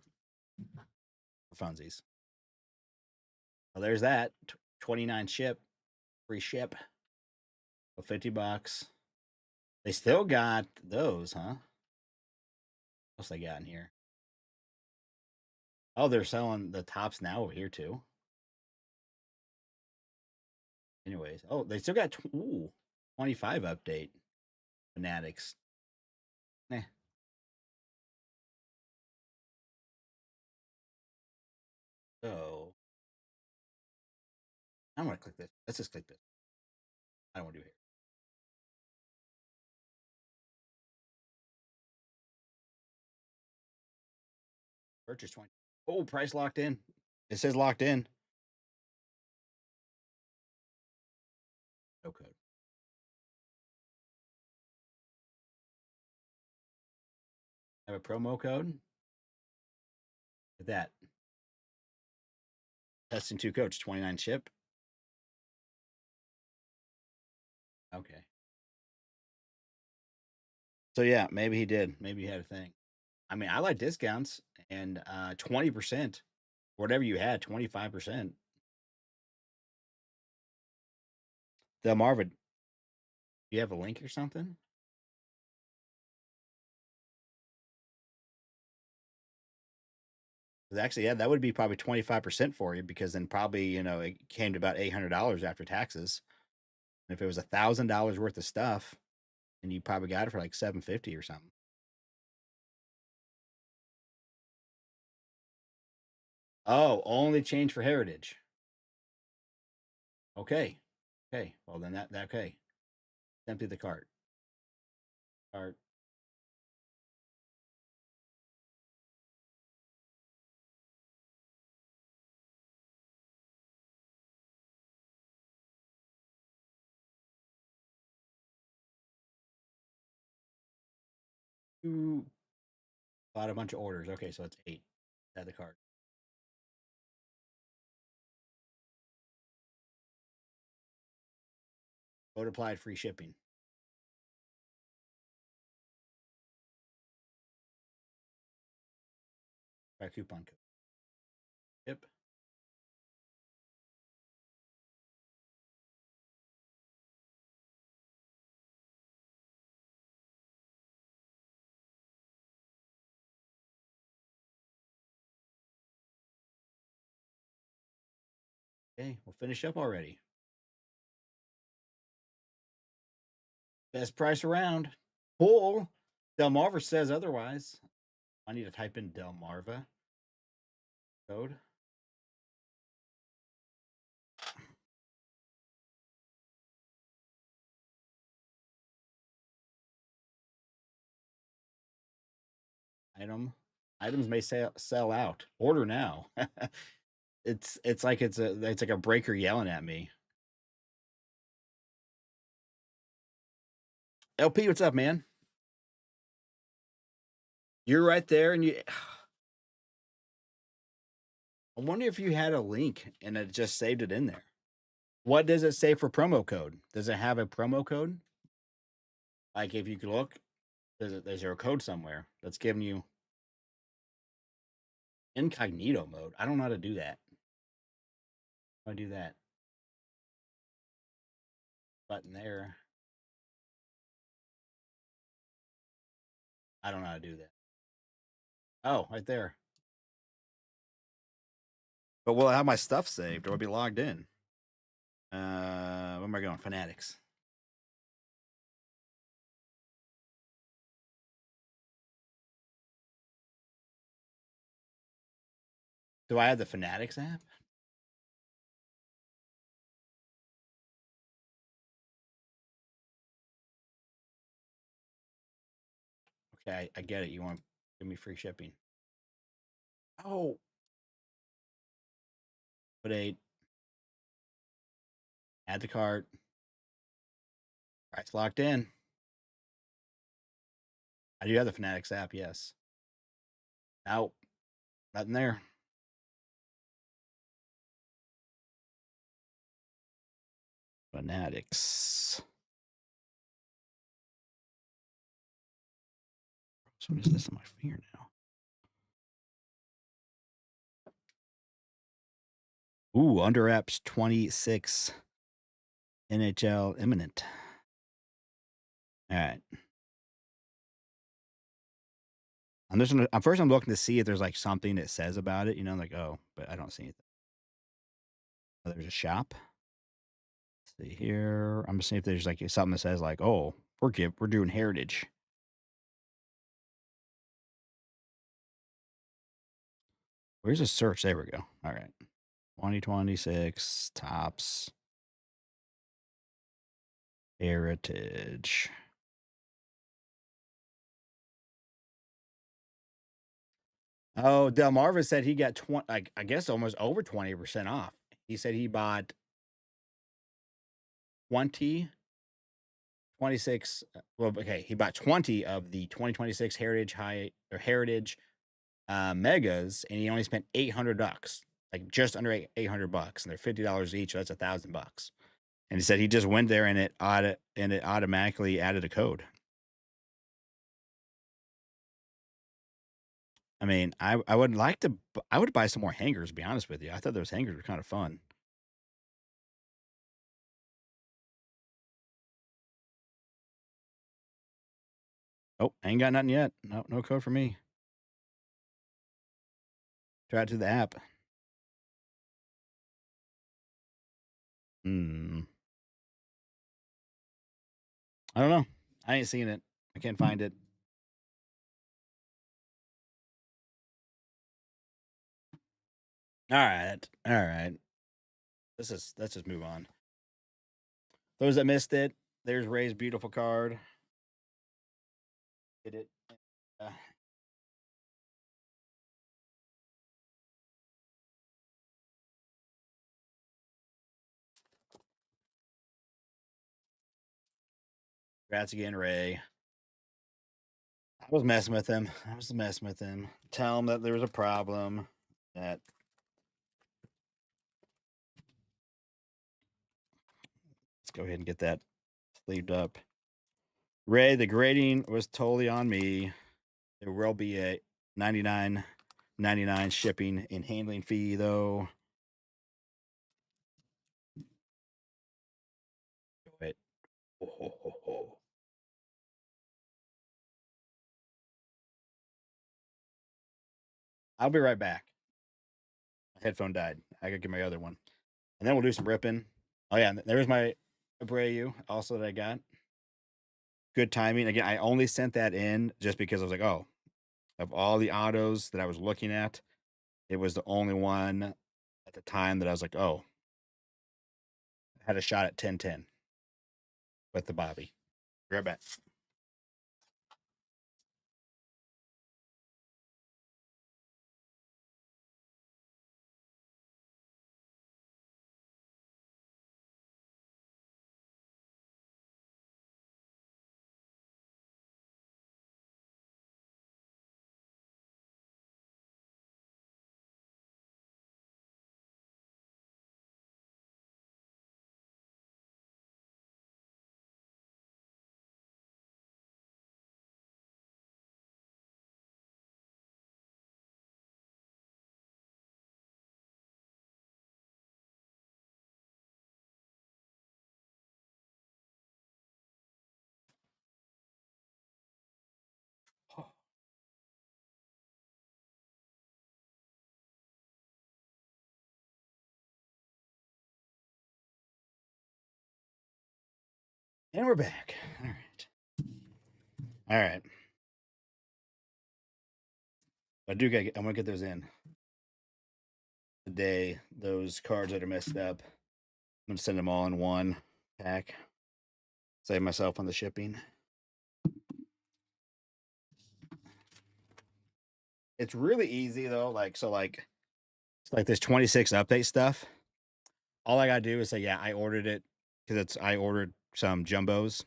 funsies. Well, there's that. 29 ship, free ship. So $50. They still got those, huh? What else they got in here? Oh, they're selling the tops now over here too. Anyways, oh, they still got 25 update. Fanatics. Eh. So I'm gonna click this. Let's just click this. I don't want to do it here. Purchase 20. Oh, price locked in. It says locked in. No code. Have a promo code. With that. Testing two coach, 29 chip. Okay. So yeah, maybe he did. Maybe he had a thing. I mean, I like discounts and 20%. Whatever you had, 25%. Marvin, you have a link or something? 'Cause actually, yeah, that would be probably 25% for you because then probably, it came to about $800 after taxes. And if it was $1,000 worth of stuff, and you probably got it for like 750 or something. Oh, only change for heritage. Okay. Okay. Well, then that okay. Empty the cart. Cart. Ooh, bought a bunch of orders. Okay, so it's 8. Add the cart. Code applied, free shipping. Try coupon code. Yep. Okay, we'll finish up already. Best price around. Pull. Delmarva says otherwise. I need to type in Delmarva code. Items may sell out. Order now. It's like it's like a breaker yelling at me. LP, what's up, man? You're right there, and you. I wonder if you had a link and it just saved it in there. What does it say for promo code? Does it have a promo code? Like if you could look, there's a code somewhere that's giving you incognito mode. I don't know how to do that. How do I do that? Button there. I don't know how to do that. Oh, right there. But will I have my stuff saved or will I be logged in? Where am I going? Fanatics. Do I have the Fanatics app? Okay, I get it. You want to give me free shipping. Oh. Put 8. Add the cart. All right, it's locked in. I do have the Fanatics app, yes. Nope. Nothing there. Fanatics. So what is this on my finger now? Ooh, under apps 26. NHL imminent. All right. I'm just gonna, first I'm looking to see if there's like something that says about it, like, oh, but I don't see anything. Oh, there's a shop. Let's see here. I'm just seeing if there's like something that says like, oh, we're doing heritage. Where's the search? There we go. All right. 2026 tops heritage. Oh, Delmarva said he got 20, like I guess almost over 20% off. He said he bought 20, 26. Well, okay, he bought 20 of the 2026 Heritage megas, and he only spent $800, like just under $800, and they're $50 each. So that's $1,000. And he said he just went there and it automatically added a code. I mean, I would like to. I would buy some more hangers. To be honest with you, I thought those hangers were kind of fun. Oh, ain't got nothing yet. No, no code for me. Try it to the app. Hmm. I don't know. I ain't seen it. I can't find it. All right. All right. Let's just move on. Those that missed it, there's Ray's beautiful card. Did it. Uh, Congrats again, Ray. I was messing with him. I was messing with him. Tell him that there was a problem. That let's go ahead and get that sleeved up. Ray, the grading was totally on me. There will be a 99.99 shipping and handling fee though. Wait. Oh, ho, ho, ho. I'll be right back. My headphone died. I gotta get my other one. And then we'll do some ripping. Oh yeah, there's my Abreu also that I got. Good timing. Again, I only sent that in just because I was like, oh, of all the autos that I was looking at, it was the only one at the time that I was like, oh, I had a shot at 10-10 with the Bobby. Right back. And we're back. All right. All right. I'm gonna get those in today. Those cards that are messed up. I'm gonna send them all in one pack. Save myself on the shipping. It's really easy though. It's like this 26 update stuff. All I gotta do is say, yeah, I ordered it because I ordered some jumbos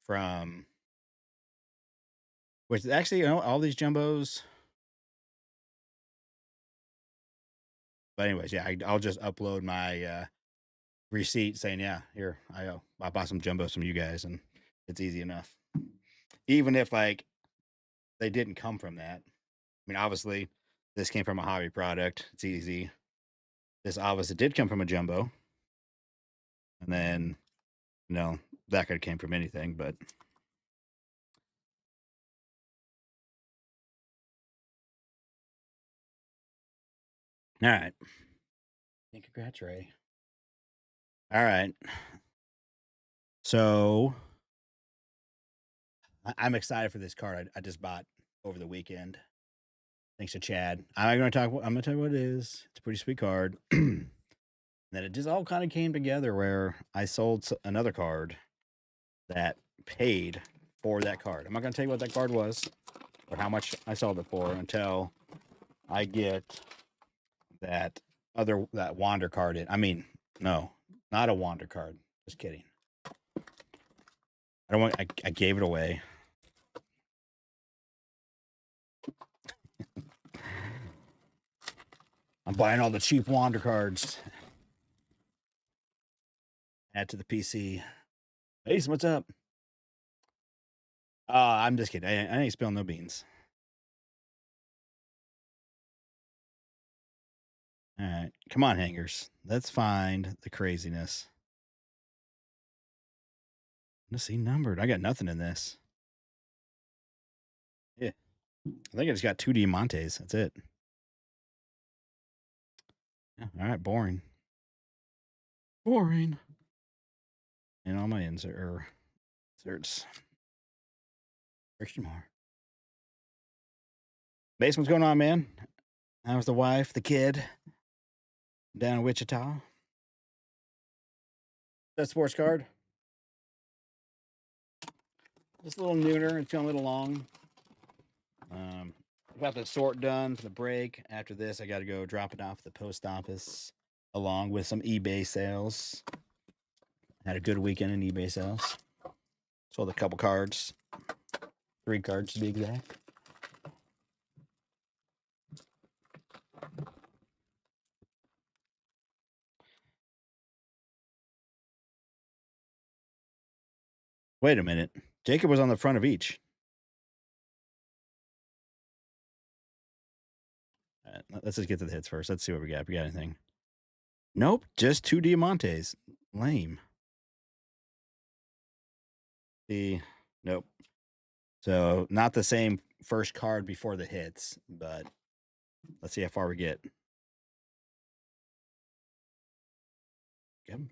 from which actually, all these jumbos. But anyways, yeah, I'll just upload my receipt saying, yeah, here I bought some jumbos from you guys, and it's easy enough. Even if like they didn't come from that. I mean, obviously, this came from a hobby product. It's easy. This obviously did come from a jumbo, and then that could have came from anything. But all right, congrats, Ray. All right, so I'm excited for this card I just bought over the weekend. Thanks to Chad. I'm gonna tell you what it is. It's a pretty sweet card. Then it just all kind of came together where I sold another card that paid for that card. I'm not gonna tell you what that card was or how much I sold it for until I get that wander card in. I mean, no, not a wander card. Just kidding. I don't want. I gave it away. I'm buying all the cheap wander cards. Add to the PC. Ace, what's up? I'm just kidding. I ain't spilling no beans. All right. Come on, hangers. Let's find the craziness. Let's see numbered. I got nothing in this. Yeah. I think I just got 2 Diamantes. That's it. Yeah. All right. Boring. Boring. And all my inserts. Christian Moore. Base, what's going on, man? How's the wife, the kid down in Wichita? That sports card. Just a little nooner. It's going a little long. Got the sort done for the break. After this, I got to go drop it off at the post office along with some eBay sales. Had a good weekend in eBay sales. Sold a couple cards. 3 cards to be exact. Wait a minute. Jacob was on the front of each. Let's just get to the hits first. Let's see what we got. We got anything? Nope. Just 2 Diamantes. Lame. Nope. So not the same first card before the hits, but let's see how far we get. Good.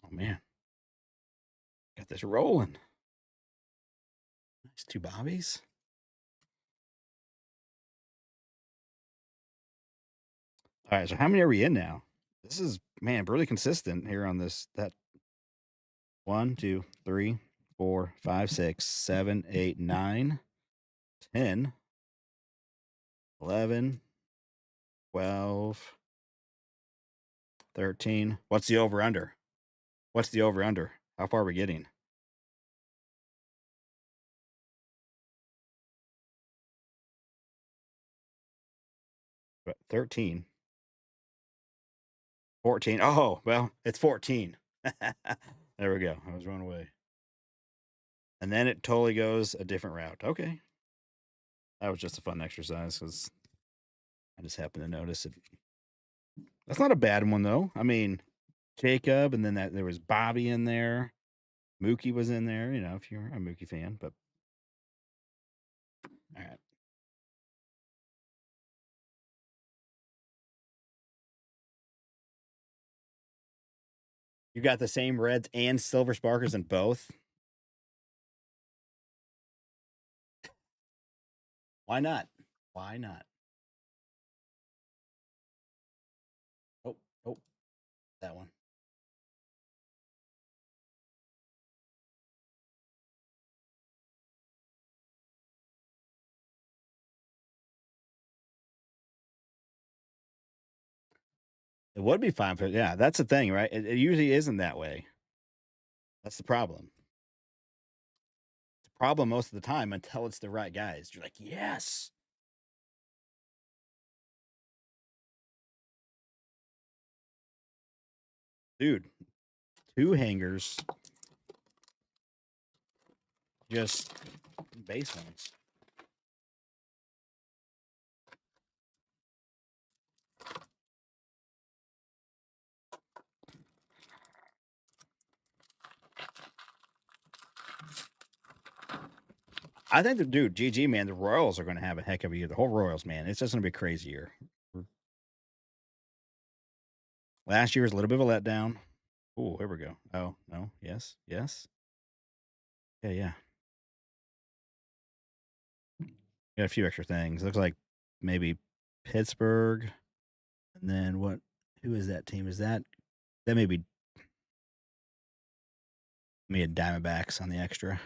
Oh man. Got this rolling. Nice 2 bobbies. All right, so how many are we in now? This is, man, really consistent here on this. That 1, 2, 3, 4, 5, 6, 7, 8, 9, 10, 11, 12, 13. What's the over under? What's the over under? How far are we getting? What, 13. 14. Oh, well, it's 14. There we go. I was running away. And then it totally goes a different route. Okay. That was just a fun exercise because I just happened to notice it. That's not a bad one, though. I mean, Jacob, and then there was Bobby in there. Mookie was in there, if you're a Mookie fan. But all right. You got the same Reds and Silver Sparkers in both. Why not? Why not? Oh, that one. It would be fine for, yeah, that's the thing, right? It usually isn't that way. That's the problem. It's a problem most of the time until it's the right guys. You're like, yes. Dude, 2 hangers. Just base ones. I think GG, man, the Royals are going to have a heck of a year. The whole Royals, man, it's just going to be a crazy year. Last year was a little bit of a letdown. Oh, here we go. Oh, no. Yes. Yes. Yeah. Got a few extra things. Looks like maybe Pittsburgh. And then what? Who is that team? Is that may be me a Diamondbacks on the extra?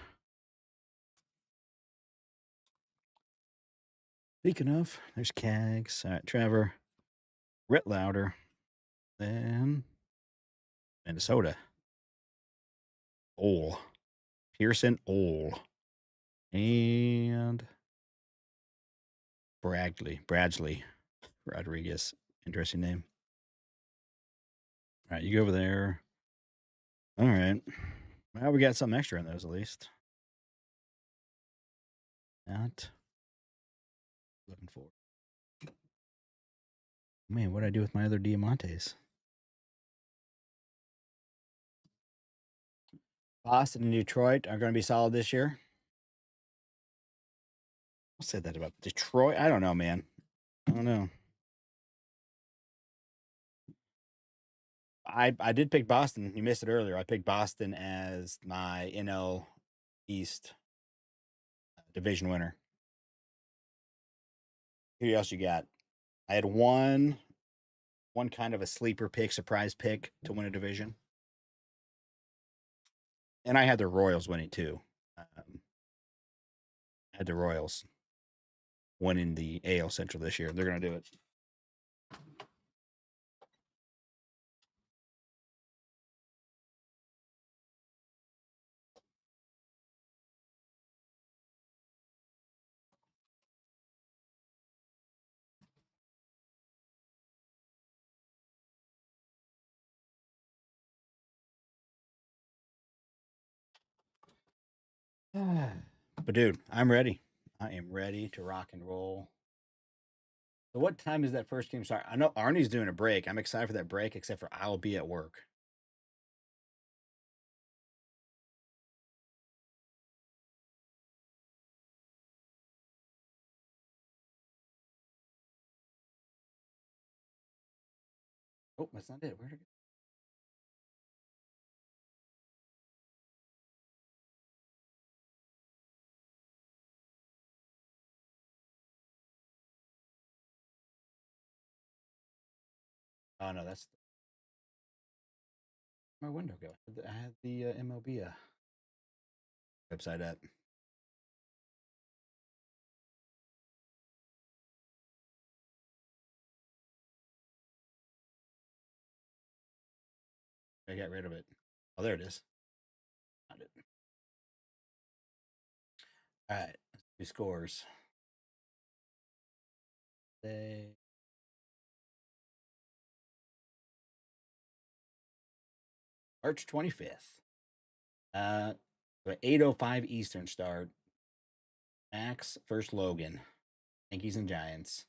Speaking of, there's Cags. All right, Trevor. Rit Louder. Then Minnesota. Ole. Pearson Ole. And Bradley Rodriguez. Interesting name. All right, you go over there. All right. Well, we got something extra in those at least. Not looking for. Man, what did I do with my other Diamantes? Boston and Detroit are going to be solid this year. I said that about Detroit. I don't know, man. I don't know. I did pick Boston. You missed it earlier. I picked Boston as my NL East division winner. Who else you got? I had one kind of a sleeper pick, surprise pick to win a division, and I had the Royals winning too. I had the Royals winning the AL Central this year. They're going to do it. But dude, I'm ready. I am ready to rock and roll. So what time is that first game start? I know Arnie's doing a break. I'm excited for that break, except for I'll be at work. Oh, that's not it. Where'd it go? Oh no, that's my window go. I had the MLB website up. I got rid of it. Oh, there it is. Found it. All right. Two scores. They March 25th. Uh, 8:05 Eastern start. Max versus Logan. Yankees and Giants.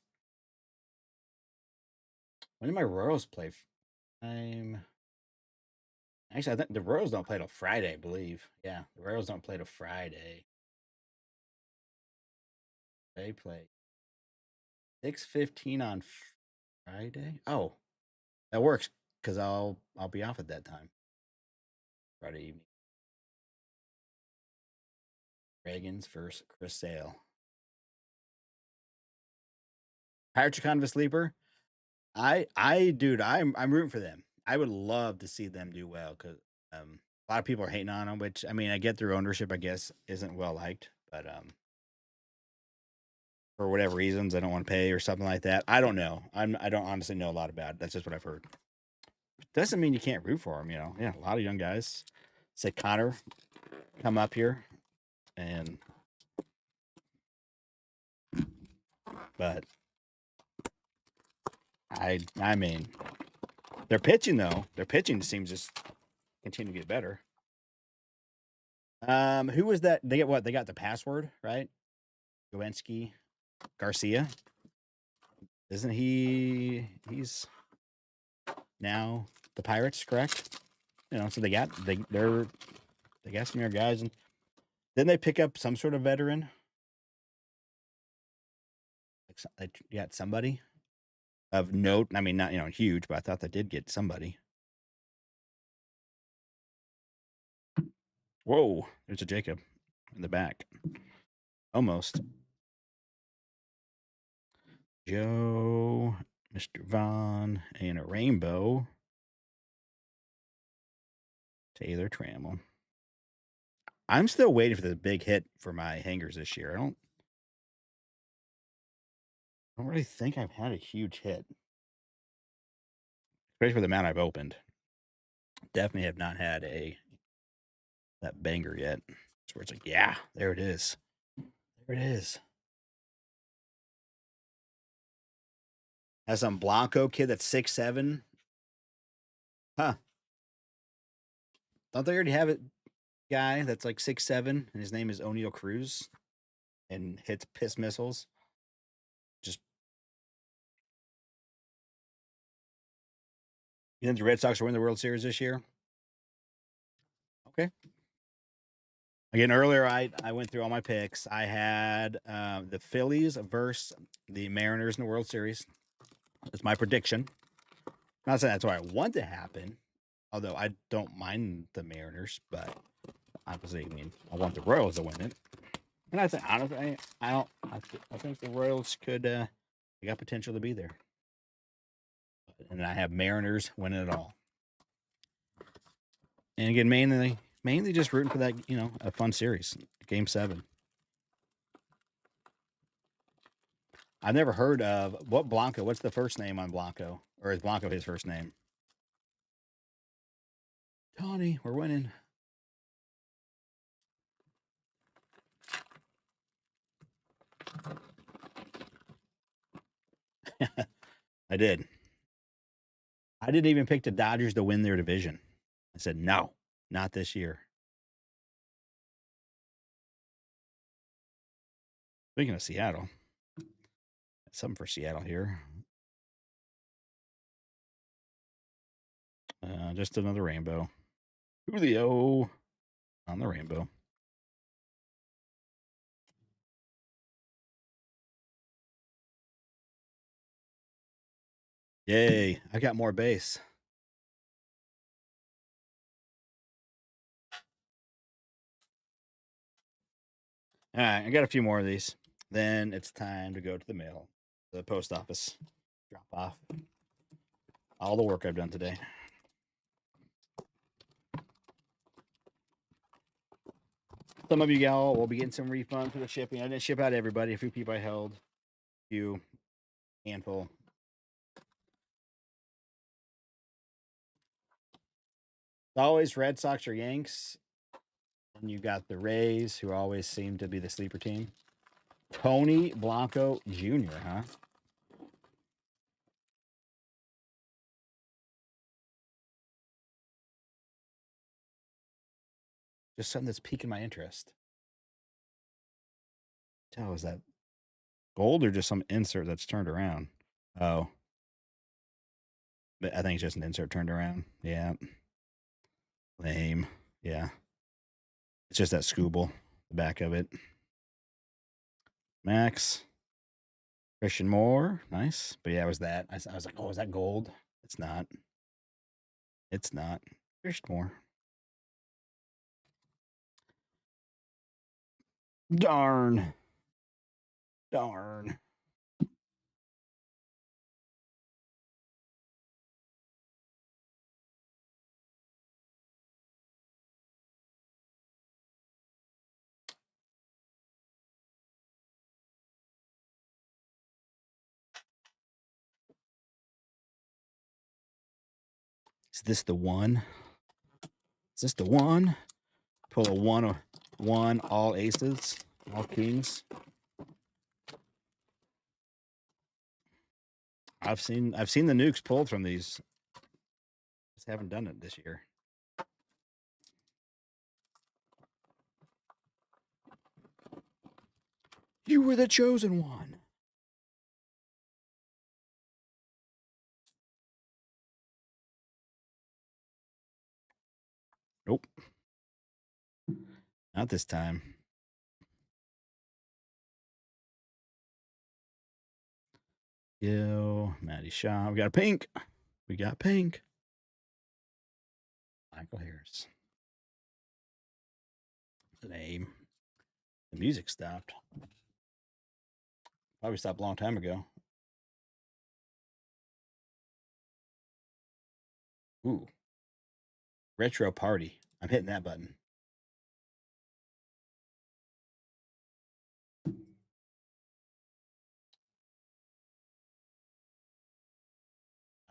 When did my Royals play? I'm actually I think the Royals don't play till Friday, I believe. Yeah, the Royals don't play till Friday. They play 6:15 on Friday. Oh, that works because I'll be off at that time. Friday evening. Reagan's versus Chris Sale. Pirates are kind of a sleeper. Dude, I'm rooting for them. I would love to see them do well because a lot of people are hating on them. Which I mean, I get their ownership. I guess isn't well liked, but for whatever reasons, I don't want to pay or something like that. I don't know. I don't honestly know a lot about it. That's just what I've heard. Doesn't mean you can't root for them. You know, yeah, a lot of young guys. Say Connor, come up here, and but I mean, their pitching though, their pitching seems just continue to get better. Who was that? They get what? They got the password right. Gowensky Garcia. Isn't he? He's now the Pirates, correct? You know, so they got some more guys, and then they pick up some sort of veteran. Like they got somebody of note. I mean, not huge, but I thought they did get somebody. Whoa, there's a Jacob in the back. Almost. Joe, Mr. Vaughn, and a rainbow. Taylor Trammell. I'm still waiting for the big hit for my hangers this year. I don't really think I've had a huge hit, especially for the amount I've opened. Definitely have not had that banger yet. It's where it's like, yeah, there it is. There it is. Has some Blanco kid that's 6'7", Huh. Don't they already have a guy that's like 6'7" and his name is O'Neal Cruz and hits piss missiles? Just you think the Red Sox will win the World Series this year? Okay. Again, earlier I went through all my picks. I had the Phillies versus the Mariners in the World Series. That's my prediction. Not saying that's what I want to happen, although I don't mind the Mariners, but obviously, I mean, I want the Royals to win it. And I think honestly, I don't. I think the Royals could. They got potential to be there. And I have Mariners winning it all. And again, mainly just rooting for that. A fun series, Game 7. I've never heard of what Blanco. What's the first name on Blanco, or is Blanco his first name? Tony, we're winning. I did. I didn't even pick the Dodgers to win their division. I said no, not this year. Speaking of Seattle, something for Seattle here. Just another rainbow. Julio on the rainbow. Yay, I got more base. All right, I got a few more of these. Then it's time to go to the mail, the post office, drop off all the work I've done today. Some of you y'all will be getting some refund for the shipping. I didn't ship out everybody. A few people I held, a few handful. It's always Red Sox or Yanks. And you got the Rays, who always seem to be the sleeper team. Tony Blanco Jr., huh? Just something that's piquing my interest. Tell, is that gold or just some insert that's turned around? Oh, but I think it's just an insert turned around. Yeah, lame. Yeah, it's just that Scooble, the back of it. Max, Christian Moore, nice. But yeah, it was that. I was like, oh, is that gold? It's not. It's not. Christian Moore. Darn. Darn. Is this the one? Is this the one? Pull a one, all aces, all kings. I've seen the nukes pulled from these. Just haven't done it this year. You were the chosen one. Nope. Not this time. Yo, Matty Shaw. We got a pink. We got pink. Michael Harris. Name. The music stopped. Probably stopped a long time ago. Ooh. Retro party. I'm hitting that button.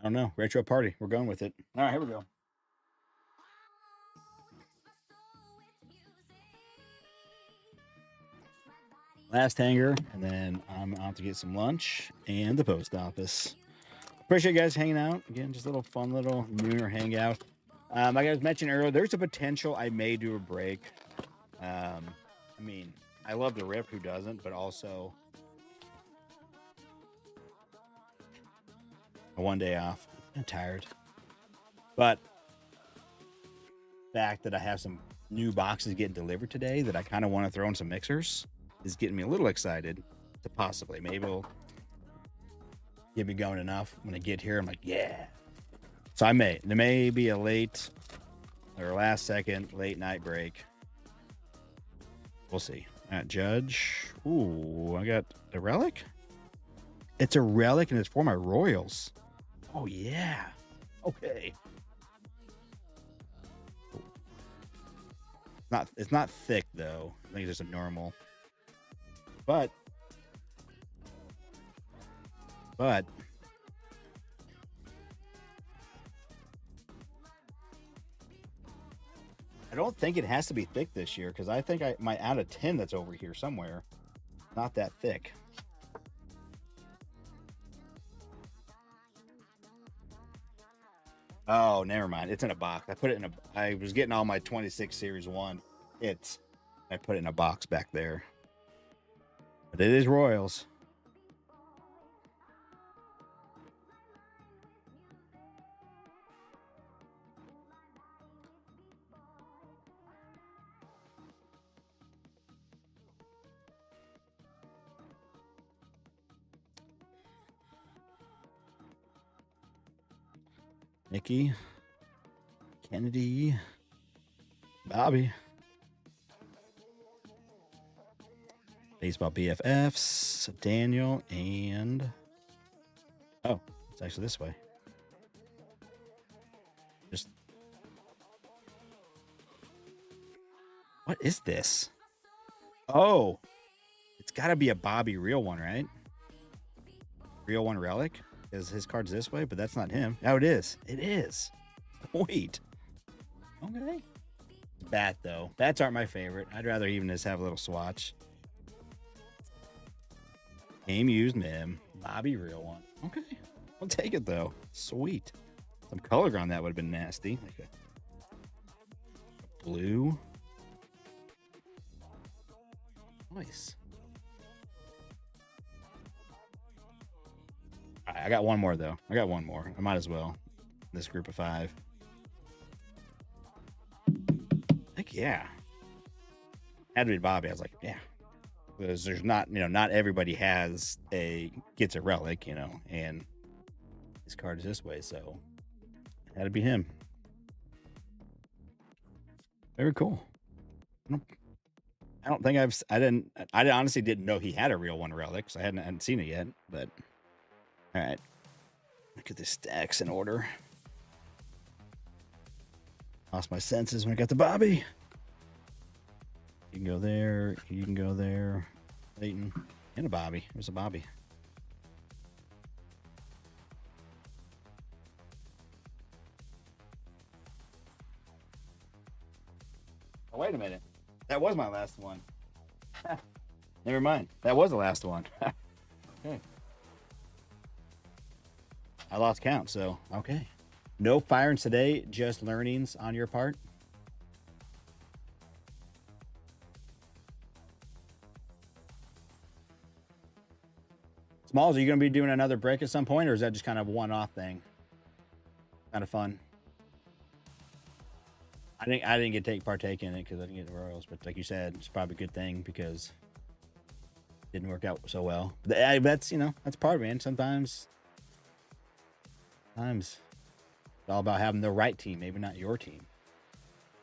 I don't know. Retro party. We're going with it. All right, here we go. Last hanger, and then I'm out to get some lunch and the post office. Appreciate you guys hanging out. Again, just a little fun little nooner hangout. Like I was mentioning earlier, there's a potential I may do a break. I mean, I love to rip, who doesn't, but also one day off. I'm tired. But the fact that I have some new boxes getting delivered today that I kind of want to throw in some mixers is getting me a little excited to possibly, maybe it'll get me going enough. When I get here, I'm like, yeah. So there may be a late or last second late night break. We'll see. Judge. Ooh, I got a relic. It's a relic and it's for my Royals. Oh yeah. Okay. It's not thick though. I think it's just a normal. But I don't think it has to be thick this year because I think I might add a tin that's over here somewhere. Not that thick. Oh, never mind. It's in a box. I put it in I was getting all my 26 Series 1. I put it in a box back there. But it is Royals. Nikki, Kennedy, Bobby, baseball BFFs, Daniel, and oh, it's actually this way. Just what is this? Oh, it's got to be a Bobby real one, right? Real one relic. Is his card's this way, but that's not him. Oh, it is. It is. Wait. Okay. Bat though. Bats aren't my favorite. I'd rather even just have a little swatch. Game used mem. Bobby real one. Okay. I'll take it though. Sweet. Some color on that would have been nasty. Like a blue. Nice. I got one more though. I might as well. This group of 5. Heck yeah. Had to be Bobby. I was like, yeah. Because there's not everybody gets a relic, and his card is this way, so it had to be him. Very cool. I don't think I honestly didn't know he had a real one relic, so I hadn't seen it yet, but all right. Look at the stacks in order. Lost my senses when I got to Bobby. You can go there. You can go there. Leighton. And a Bobby. There's a Bobby. Oh, wait a minute. That was my last one. Never mind. That was the last one. Okay. I lost count, so okay. No firings today, just learnings on your part. Smalls, are you going to be doing another break at some point, or is that just kind of a one-off thing? Kind of fun. I didn't get to partake in it because I didn't get the Royals, but like you said, it's probably a good thing because it didn't work out so well. But that's that's part of it, man. Sometimes it's all about having the right team, maybe not your team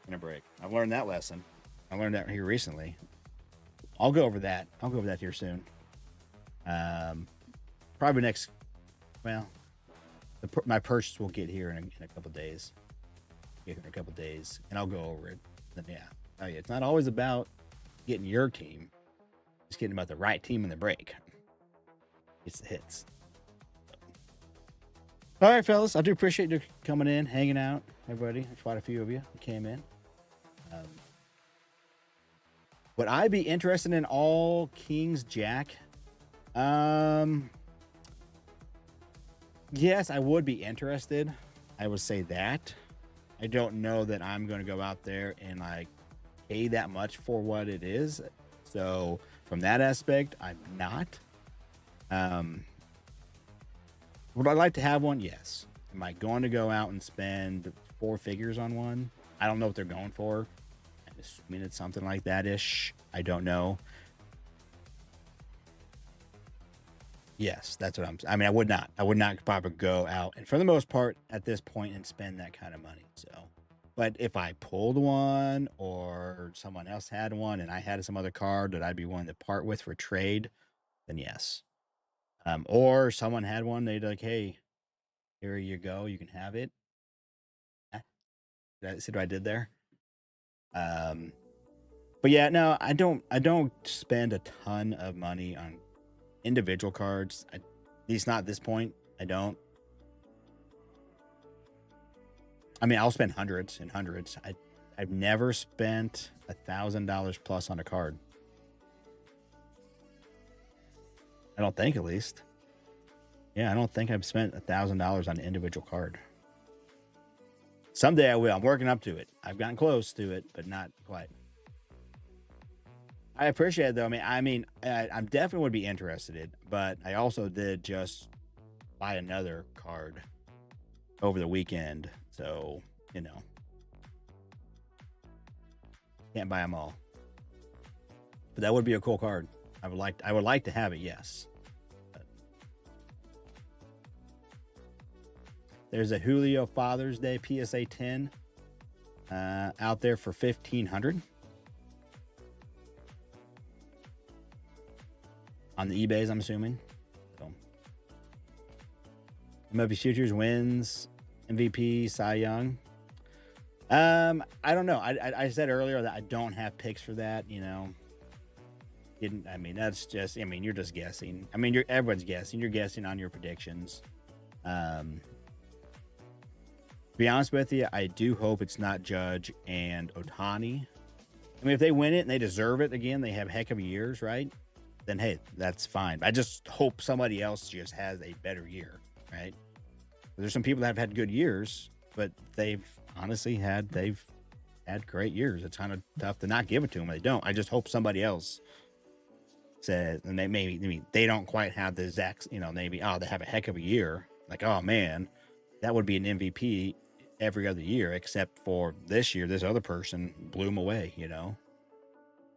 in a break. I've learned that lesson. I learned that here recently. I'll go over that here soon. Probably next. Well, my purchase will get here in a couple days. And I'll go over it. Then it's not always about getting your team. It's getting about the right team in the break. It's the hits. All right, fellas. I do appreciate you coming in, hanging out, everybody. There's quite a few of you who came in. Would I be interested in all Kings Jack? Yes, I would be interested. I would say that. I don't know that I'm going to go out there and like pay that much for what it is. So from that aspect, I'm not. Um, would I like to have one? Yes. Am I going to go out and spend four figures on one? I don't know what they're going for. I'm assuming it's something like that ish. I don't know. Yes, that's what I mean, I would not. I would not probably go out and for the most part at this point and spend that kind of money. So, but if I pulled one or someone else had one and I had some other card that I'd be willing to part with for trade, then yes. Or someone had one, they'd like, hey, here you go, you can have it. See what I did there? Um, but yeah, no, I don't spend a ton of money on individual cards. At least not at this point. I don't. I mean, I'll spend hundreds and hundreds. I've never spent $1,000 plus on a card. I don't think, at least. Yeah, I don't think I've spent $1,000 on an individual card. Someday I will. I'm working up to it. I've gotten close to it, but not quite. I appreciate it though. I'm definitely would be interested, but I also did just buy another card over the weekend, so you know, can't buy them all. But that would be a cool card. I would like to have it. Yes. But there's a Julio Father's Day PSA 10 out there for 1,500 on the eBays. I'm assuming. So, MLB Futures wins MVP Cy Young. I don't know. I said earlier that I don't have picks for that. You know, didn't. I mean, that's just. I mean, you're just guessing. I mean, everyone's guessing. You're guessing on your predictions. To be honest with you, I do hope it's not Judge and Ohtani. I mean, if they win it and they deserve it again, they have heck of years, right? Then hey, that's fine. I just hope somebody else just has a better year, right? There's some people that have had good years, but they've had great years. It's kind of tough to not give it to them. They don't. I just hope somebody else says, and they maybe, I mean, they don't quite have the exact, you know, maybe, oh, they have a heck of a year. Like, oh man, that would be an MVP every other year, except for this year, this other person blew them away, you know?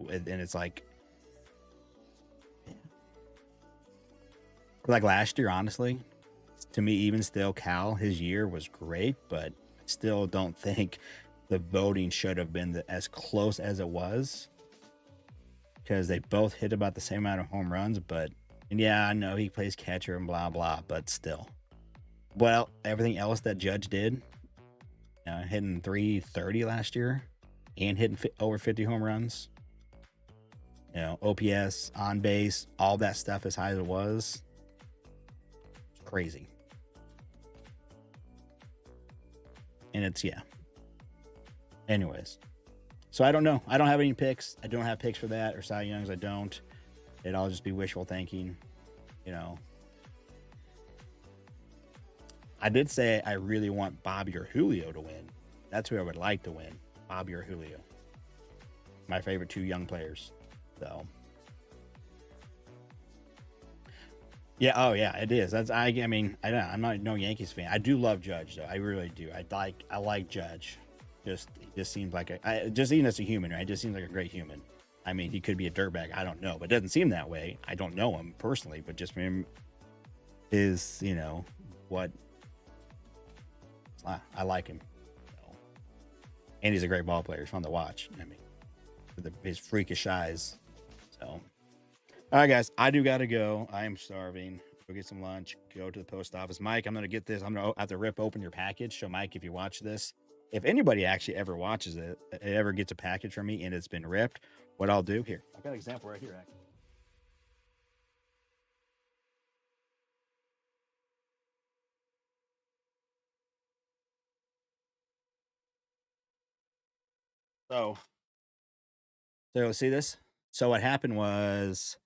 And it's like last year, honestly, to me, even still, Cal, his year was great, but I still don't think the voting should have been as close as it was because they both hit about the same amount of home runs. But, and yeah, I know he plays catcher and blah, blah, but still. Well, everything else that Judge did, hitting 330 last year and hitting over 50 home runs, you know, OPS, on base, all that stuff as high as it was. It's crazy. And it's, yeah. Anyways, so I don't know. I don't have any picks. I don't have picks for that or Cy Youngs. I don't. It'd all just be wishful thinking, you know. I did say I really want Bobby or Julio to win. That's who I would like to win. Bobby or Julio. My favorite two young players. So yeah, oh yeah, it is. I mean, I'm not no Yankees fan. I do love Judge though. I really do. I like Judge. He just seems like just even as a human, right? Just seems like a great human. I mean, he could be a dirtbag. I don't know, but it doesn't seem that way. I don't know him personally, but just from him, you know, what I like him. So, and he's a great ball player. He's fun to watch. I mean, his freakish eyes. So, all right, guys, I do got to go. I am starving. Go get some lunch. Go to the post office. Mike, I'm going to get this. I'm going to have to rip open your package. So, Mike, if you watch this, if anybody actually ever watches it, ever gets a package from me and it's been ripped, what I'll do here, I've got an example right here, actually. So see this? So what happened was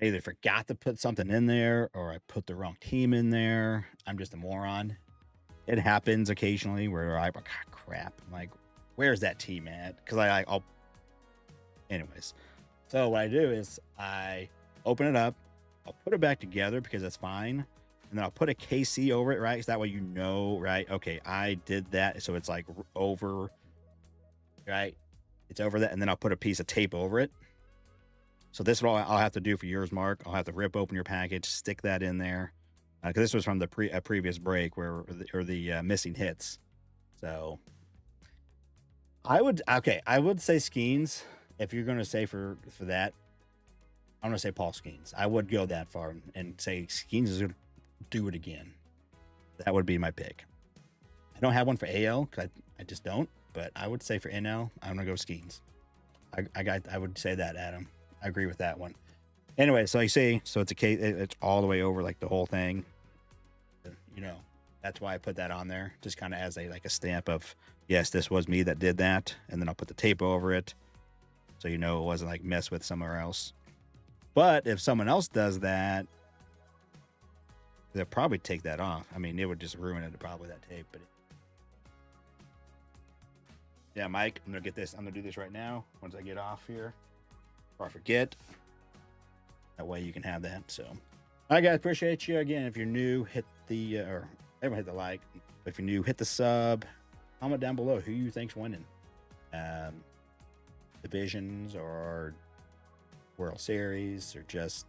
I either forgot to put something in there or I put the wrong team in there. I'm just a moron. It happens occasionally where I'm like, "Ah, crap. I'm like, where's that team at? Because I'll, anyways. So what I do is I open it up, I'll put it back together because that's fine. And then I'll put a KC over it, right? So that way you know, right? Okay, I did that. So it's like over, right? It's over that. And then I'll put a piece of tape over it. So this is what I'll have to do for yours, Mark. I'll have to rip open your package, stick that in there. Because this was from the previous break where the missing hits. So I would say Skeens. If you're going to say for that, I'm going to say Paul Skeens. I would go that far and say Skeens is going to do it again. That would be my pick. I don't have one for AL because I just don't. But I would say for NL, I'm going to go Skeens. I would say that, Adam. I agree with that one. Anyway, so you see, so it's it's all the way over, like the whole thing. You know, that's why I put that on there, just kind of as a stamp of, yes, this was me that did that. And then I'll put the tape over it, so you know it wasn't like mess with somewhere else. But if someone else does that, they'll probably take that off. I mean, it would just ruin it, probably, that tape. But yeah, Mike, I'm gonna get this. I'm gonna do this right now once I get off here, or I forget. That way you can have that. So, all right, guys, appreciate you again. If you're new, hit the or everyone hit the like. If you're new, hit the sub. Comment down below who you think's winning, divisions or World Series, or just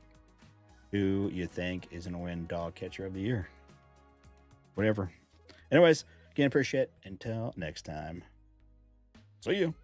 who you think is gonna win Dog Catcher of the Year. Whatever. Anyways, again, appreciate it. Until next time. See you.